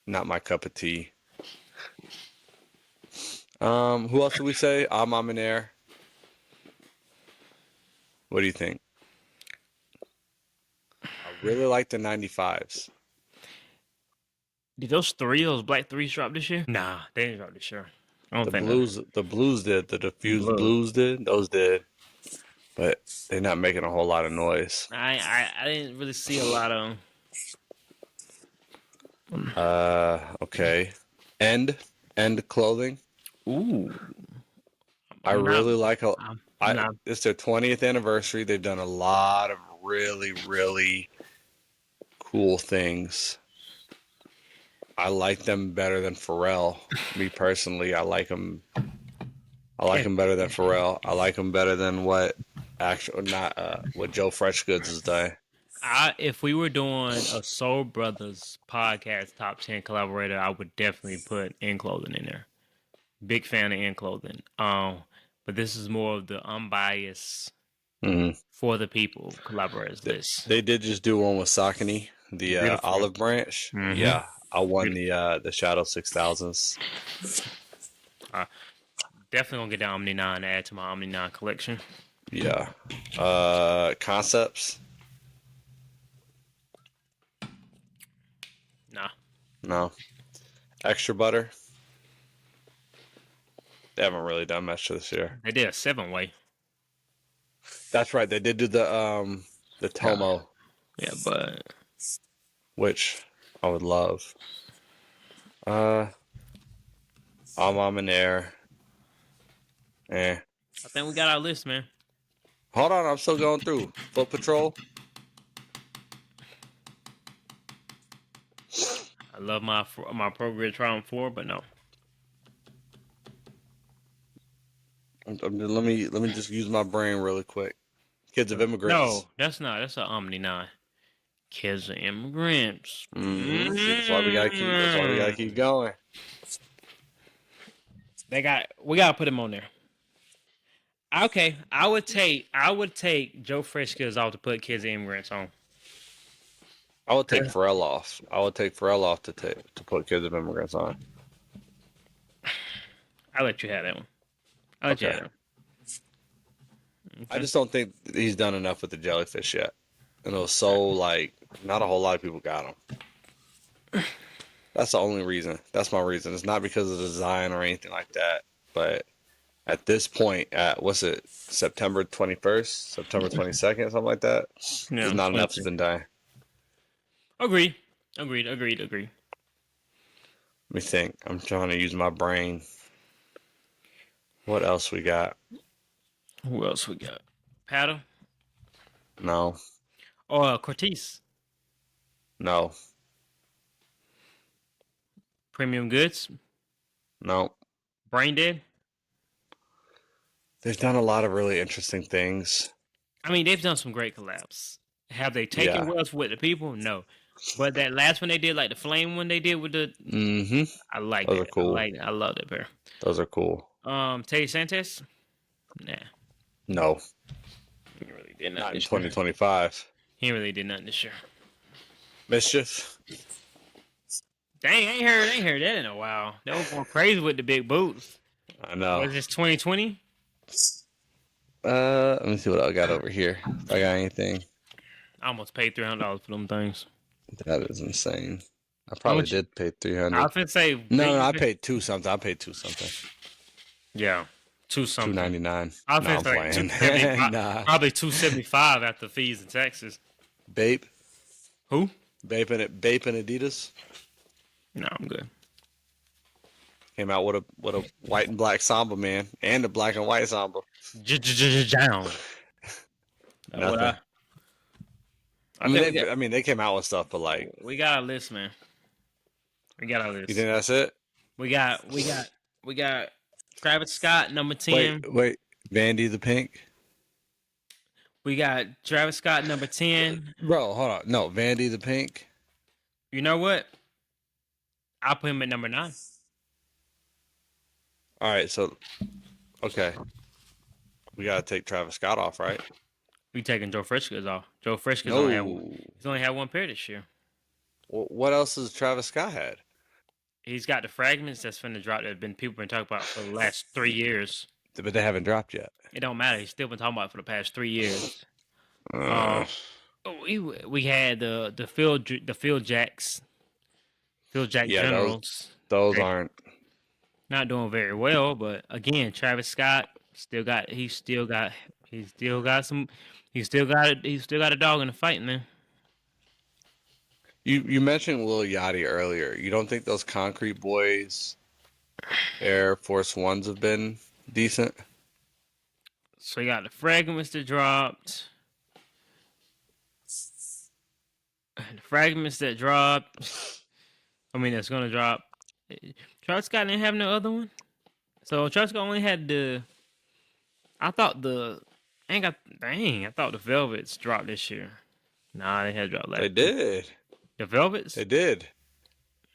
Not my cup of tea. Who else did we say? I'm in air. What do you think? I really like the 95s. Did those black threes drop this year? Nah, they didn't drop this year. I don't think the blues did. The diffused blues did. Those did. But they're not making a whole lot of noise. I didn't really see a lot of okay. End clothing. Ooh. Really like it's their 20th anniversary. They've done a lot of really, really cool things. I like them better than Pharrell. Me personally, I like them better than Pharrell. I like them better than what Joe Freshgoods has done. If we were doing a Soul Brothers podcast top 10 collaborator, I would definitely put In Clothing in there. Big fan of In Clothing. But this is more of the unbiased for the people collaborators list. They did just do one with Saucony, the olive branch. Mm-hmm. Yeah, I won the Shadow 6000s. Definitely gonna get the Omni 9 to add to my Omni 9 collection. Yeah. Concepts. Nah. No. Extra Butter. They haven't really done much this year. They did a 7-way. That's right. They did do the Tomo. Yeah, but which I would love. I'm in air. I think we got our list, man. Hold on, I'm still going through. Foot Patrol. I love my Progress Round 4, but no. Let me just use my brain really quick. Kids of Immigrants. No, that's not. That's an Omni 9. Kids of Immigrants. Mm-hmm. That's why we gotta keep going. We gotta put him on there. Okay, I would take Joe Freshgoods off to put Kids of Immigrants on. I would take Pharrell off. To put Kids of Immigrants on. I'll let you have that one. Okay. I just don't think he's done enough with the jellyfish yet. And it was so not a whole lot of people got him. That's the only reason. That's my reason. It's not because of the design or anything like that. But at this point, September 21st, September 22nd, something like that, there's not enough has been done. Agreed. Let me think. I'm trying to use my brain. What else we got? Who else we got? Paddle? No. Oh, Cortez? No. Premium Goods? No. Brain Dead? They've done a lot of really interesting things. I mean, they've done some great collabs. Have they taken Yeah. wells with the people? No. But that last one they did, like the flame one they did with the, Mm-hmm. I like Those that. are cool. I love that pair. Those are cool. Tay Santis? Nah, No, he really did not nothing in this year. 2025. He really did nothing this year. Mischief. Dang, ain't heard that in a while. They were going crazy with the big boots. I know. Was this 2020? Let me see what I got over here. If I got anything. I almost paid $300 for them things. That is insane. I How probably much? did pay I 300. was gonna say No, I paid two something. Yeah, two something. 299. I was No, gonna I'm say playing. 275. Nah. Probably 275 after fees and taxes. Bape. Who? Bape and Adidas No, I'm good. came out with a white and black Samba, man, and a black and white Samba. Down. Nothing. I mean, they came out with stuff, but like, we got a list, man. We got a list. you think that's it? We got Travis Scott number 10. Wait, Vandy the Pink, We got Travis Scott number 10. bro. Hold on, no, Vandy the Pink. You know what? I'll put him at number 9. All right, so okay, we gotta take Travis Scott off, right? We taking Joe Frischka's off. Joe Frischka's No. only had one pair this year. What else has Travis Scott had? He's got the fragments that's finna drop that people been talking about for the last 3 years. But they haven't dropped yet. It don't matter. He's still been talking about it for the past 3 years. We had the Field Jack Generals. Those aren't. Not doing very well, but again, Travis Scott still got a dog in the fight, man. You mentioned Lil Yachty earlier. You don't think those Concrete Boys Air Force Ones have been decent? So you got the fragments that dropped. I mean, that's gonna drop. Travis Scott didn't have no other one. So Travis Scott only had I thought the Velvets dropped this year. Nah, they had dropped last They did. The Velvets? They did.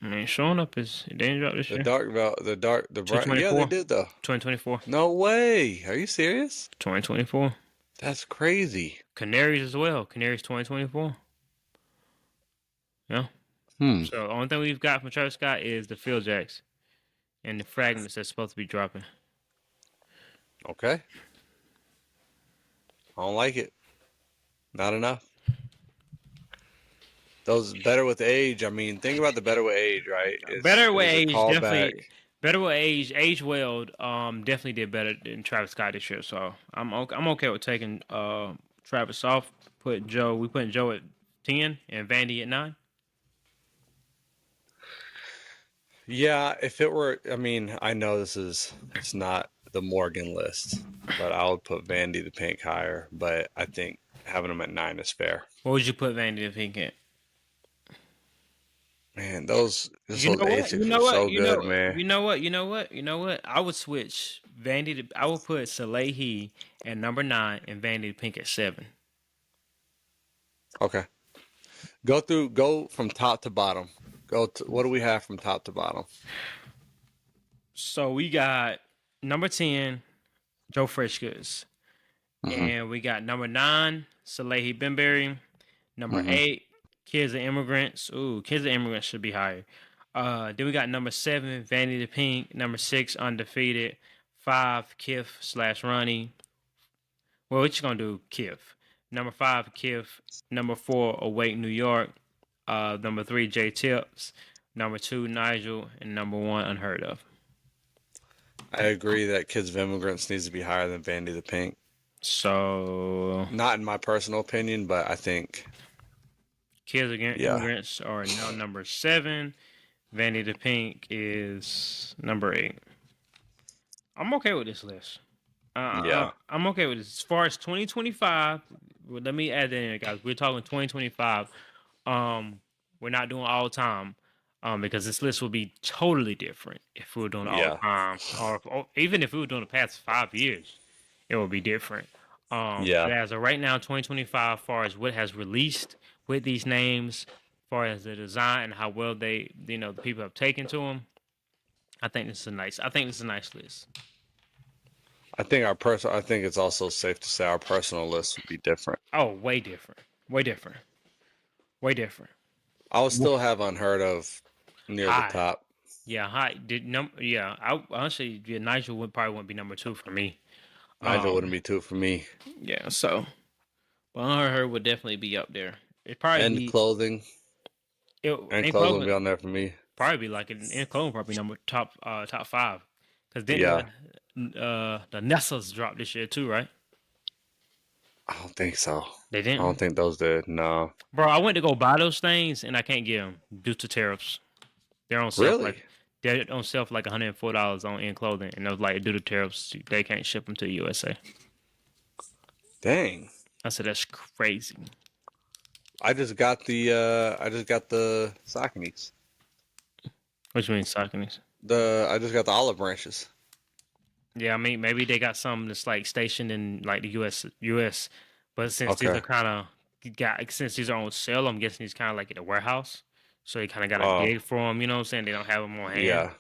I mean, showing up it didn't drop this year. The bright. Yeah, they did though. 2024. No way. Are you serious? 2024. That's crazy. Canaries as well. Canaries 2024. Yeah. So the only thing we've got from Travis Scott is the Field Jacks and the fragments that's supposed to be dropping. Okay. I don't like it. Not enough. Those better with age. I mean, think about the better with age, right? Better with age, definitely. Better with age Weld definitely did better than Travis Scott this year. So I'm okay with taking Travis off. We putting Joe at 10 and Vandy at 9. Yeah, if it were, I mean, I know it's not the Morgan list, but I would put Vandy the Pink higher. But I think having them at 9 is fair. What would you put Vandy the Pink at? Man, those You know what? Asics are so good, man. You know what? I would switch I would put Salehi at number 9 and Vandy the Pink at 7. Okay. Go from top to bottom. What do we have from top to bottom? So we got number 10, Joe Frischka's. And we got number 9, Salehi Benberry. Number 8, Kids of Immigrants. Ooh, Kids of Immigrants should be higher. Then we got number 7, Vanity the Pink. Number 6, Undefeated. 5, Kif/Ronnie. Well, we're just going to do Kif. Number 5, Kif. Number 4, Awake New York. Number 3, J Tips. Number 2, Nigel. And number 1, Unheard Of. I agree that Kids of Immigrants needs to be higher than Vandy the Pink. So, not in my personal opinion, but I think Kids of Immigrants are now number 7. Vandy the Pink is number 8. I'm okay with this list. I'm okay with this. As far as 2025, let me add that in, guys. We're talking 2025. We're not doing all time. Because this list would be totally different if we were doing all time, or even if we were doing the past 5 years, it would be different. Yeah. But as of right now, 2025, as far as what has released with these names, as far as the design and how well they, the people have taken to them, I think this is a nice. I think this is a nice list. I think it's also safe to say our personal list would be different. Oh, way different. Way different. Way different. I would still have unheard of near the High. top. Yeah, high. Yeah, I honestly, yeah, Nigel would probably wouldn't be number two for me. Nigel wouldn't be two for me. Yeah, so, but Unheard would definitely be up there. It probably And be clothing. it, And in clothing would be clothing on there for me. probably be like in clothing probably number top five. Because then Yeah. the Nessas dropped this year too, right? I don't think so. They I didn't. don't think those did. No. Bro, I went to go buy those things and I can't get them due to tariffs. They're on sale Really? they're on sale for like $104 on in clothing, and those like due to tariffs they can't ship them to the USA. Dang. I said that's crazy. I just got the Sauconys. What you mean Sauconys? I just got the olive branches. Yeah, I mean maybe they got some that's like stationed in like the US, but since these Okay. are kind of since these are on sale, I'm guessing these kind of like at a warehouse, so they kind of got Oh. a dig for them. You know what I'm saying? They don't have them on hand. Yeah.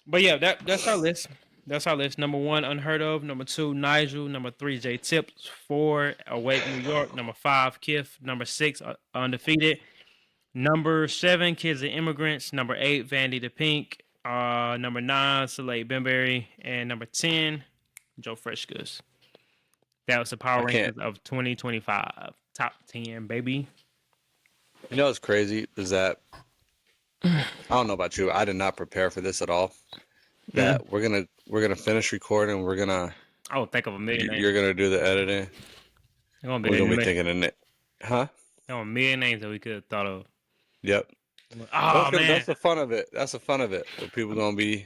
But yeah, that's our list. That's our list. Number 1, Unheard Of. Number 2, Nigel. Number 3, J Tips. 4, Awake New York. Number 5, Kith. Number 6, Undefeated. Number 7, Kids and Immigrants. Number 8, Vandy the Pink. Number 9, Soleil Benberry. And number 10, Joe Freshgoods. That was the power rankings of 2025. Top 10, baby. You know what's crazy is that I don't know about you. I did not prepare for this at all. That we're gonna finish recording. We're gonna I would think of a million names. you're gonna do the editing. There gonna We're gonna be be thinking of it. Huh? a million names that we could have thought of. Yep. Oh man, That's the fun of it. That's the fun of it. Where people gonna be.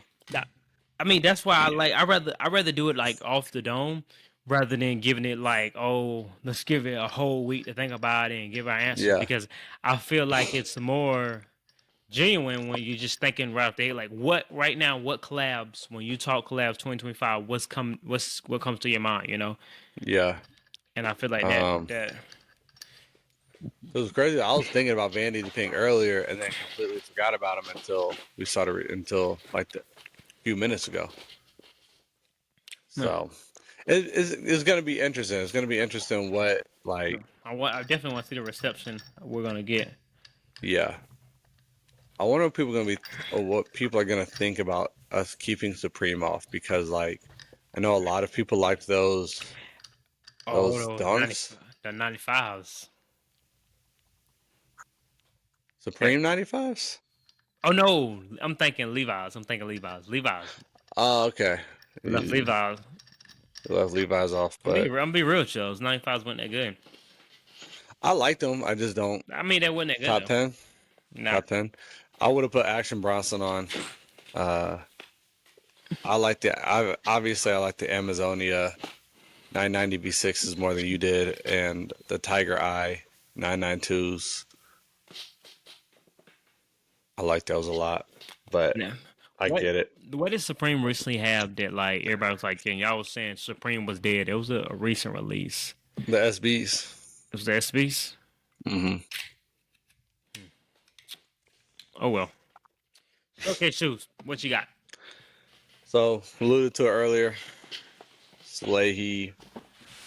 I mean, that's why I rather do it like off the dome rather than giving it like, oh, let's give it a whole week to think about it and give our answers, Yeah. because I feel like it's more genuine when you're just thinking right there, like what collabs, when you talk collabs 2025, what comes to your mind, Yeah. And I feel like that It was crazy. I was thinking about Vandy the Pink earlier, and then completely forgot about him until we started until like a few minutes ago. So it's going to be interesting. It's going to be interesting what like. I definitely want to see the reception we're gonna get. Yeah. I wonder what people are going to be, or what people are going to think about us keeping Supreme off, because like I know a lot of people liked those dunks. The 95s. Supreme 95s? Oh no, I'm thinking Levi's. Levi's. Oh, okay. Left Levi's. Left Levi's off, but I'm be real, Chills. 95s wasn't that good. I liked them. I just don't. I mean, that wasn't that good. Top 10? Nah. Top 10? I would have put Action Bronson on. Obviously I like the Amazonia 990 V6s more than you did, and the Tiger Eye 992s. I like those a lot, but Yeah. I get it. What did Supreme recently have that like everybody was like, and y'all was saying Supreme was dead? It was a recent release. The SBs. It was the SBs. Mm-hmm. Oh well. Okay, shoes. What you got? So alluded to it earlier. Leahy,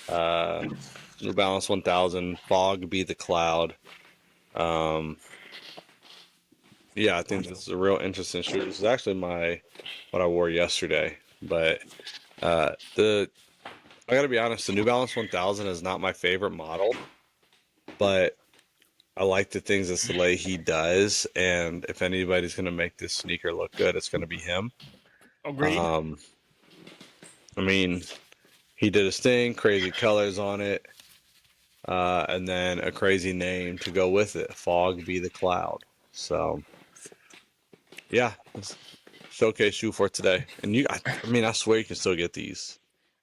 New Balance 1000, Fog Be the Cloud. Yeah, I think this is a real interesting shoe. This is actually what I wore yesterday. But I gotta be honest, the New Balance 1000 is not my favorite model, but I like the things that Leahy does, and if anybody's gonna make this sneaker look good, it's gonna be him. Agreed. I mean, he did his thing, crazy colors on it, and then a crazy name to go with it, Fog Be the Cloud. So, yeah, showcase shoe for today. And I swear you can still get these.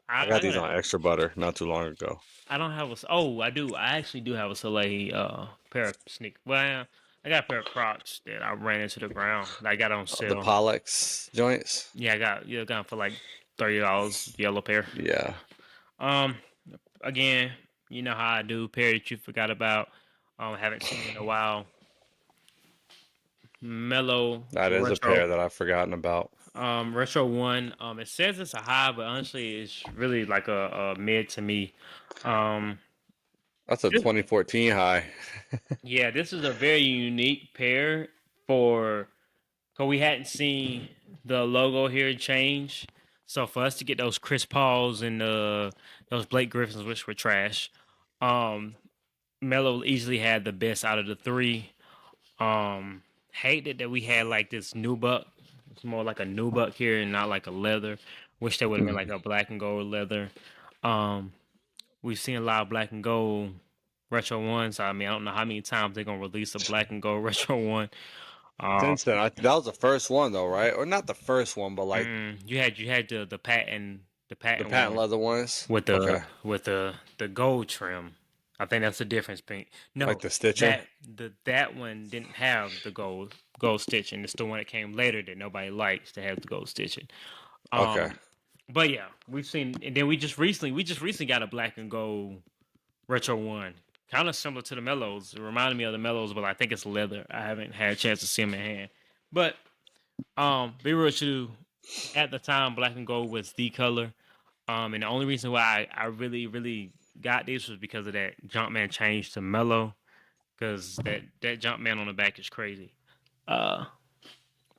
I got these on Extra Butter not too long ago. I don't have I do. I actually do have a Soleil pair of sneakers. Well, I got a pair of Crocs that I ran into the ground. I got on sale. The Pollex joints? Yeah, I got them for like $30, yellow pair. Yeah. again, you know how I do. Pair that you forgot about. Haven't seen in a while. Mellow That is a retro. pair that I've forgotten about. Retro one. It says it's a high, but honestly, it's really like a mid to me. Um, That's a this, 2014 high. yeah, this is a very unique pair for because we hadn't seen the logo here change. So for us to get those Chris Pauls and those Blake Griffins, which were trash, um, Melo easily had the best out of the three. Hated that we had like this nubuck. It's more like a nubuck here and not like a leather. Wish there would have been like Mhm. a black and gold leather. Um, we've seen a lot of black and gold retro ones. I mean, I don't know how many times they're gonna release a black and gold retro one. Um, Since then, that was the first one though, right? Or not the first one, but like you had the the patent patent one leather ones. with Okay, the gold trim. I think that's the difference. Pink. like No, the stitching. that one didn't have the gold stitching. It's the one that came later that nobody likes to have the gold stitching. Okay, But yeah, we've seen, and then we just recently got a black and gold retro one, kind of similar to the Mellows. It reminded me of the Mellows, but I think it's leather. I haven't had a chance to see them in hand. But be real with you, at the time, black and gold was the color. And the only reason why I really, really got this was because of that Jumpman change to mellow. Because that Jumpman on the back is crazy. Uh,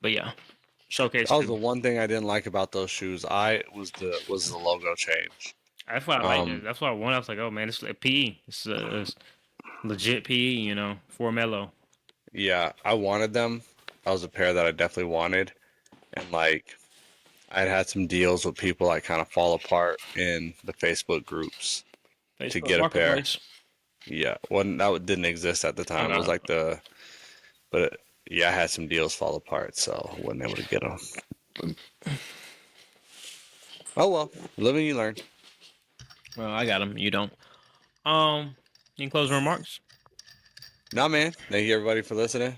but yeah, showcase that was the shoe. one thing I didn't like about those shoes. I was the logo change. That's why I like it. Um, That's why I was like, oh man, it's like PE. It's legit PE. For mellow. yeah, I wanted them. That was a pair that I definitely wanted, and like I had some deals with people like kind of fall apart in the Facebook groups to Facebook get a pair. Marketplace. Yeah, one that didn't exist at the Oh time. It was no. like but yeah, I had some deals fall apart, so I wasn't able to get them. Oh well, live and you learn. Well, I got them. You don't. Any closing remarks? Nah, man. Thank you everybody for listening.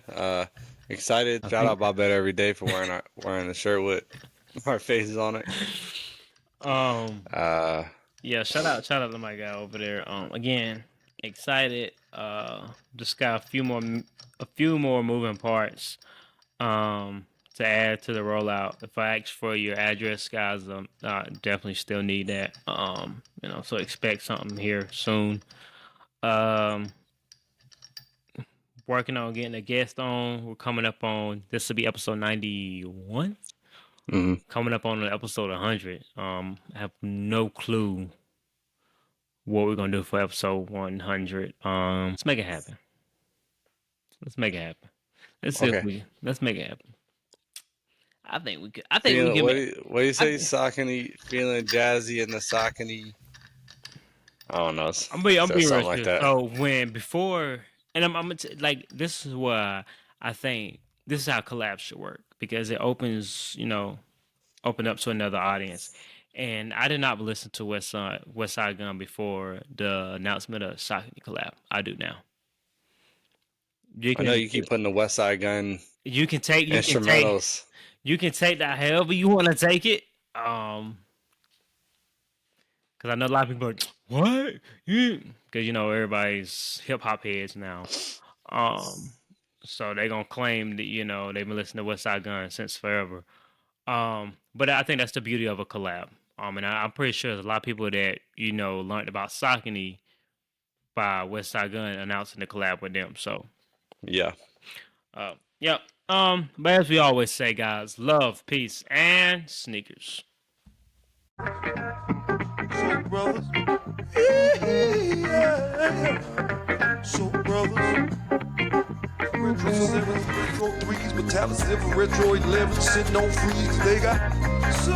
Excited. I Shout think. out Bob Bet every day for wearing the shirt with our faces on it. Um. Uh, Yeah, shout out to my guy over there. Again, excited. Just got a few more moving parts. To add to the rollout. If I ask for your address, guys, definitely still need that. So expect something here soon. Um, Working on getting a guest on. We're coming up on this will be episode 91. mhm. Coming up on the episode 100. I have no clue what we're gonna do for episode 100. Let's make it happen. Let's make it happen. Let's see if Okay. we let's make it happen. I think we could. I think we Feeling can. what do you I, say? Saucony, feeling jazzy in the Saucony. I don't know. I'm Says being real something with like you. that. So when before, and I'm like this is why I think this is how collabs should work because it open up to another audience. And I did not listen to West Side Gun before the announcement of Saucony collab. I do now. You I know can you keep putting the West Side Gun you can take you can take instrumentals. you can take that however you want to take it. Because I know a lot of people are like, what? Because everybody's hip hop heads now. Um, so they gonna claim that they've been listening to West Side Gun since forever. But I think that's the beauty of a collab. And I'm pretty sure there's a lot of people that learned about Saucony by West Side Gun announcing the collab with them. So Yeah. yep. But as we always say, guys, love, peace, and sneakers. So brothers, yeah. So brothers, retro 7s, retro 3s, metallic 7, retro 11, sitting on freeze. They got so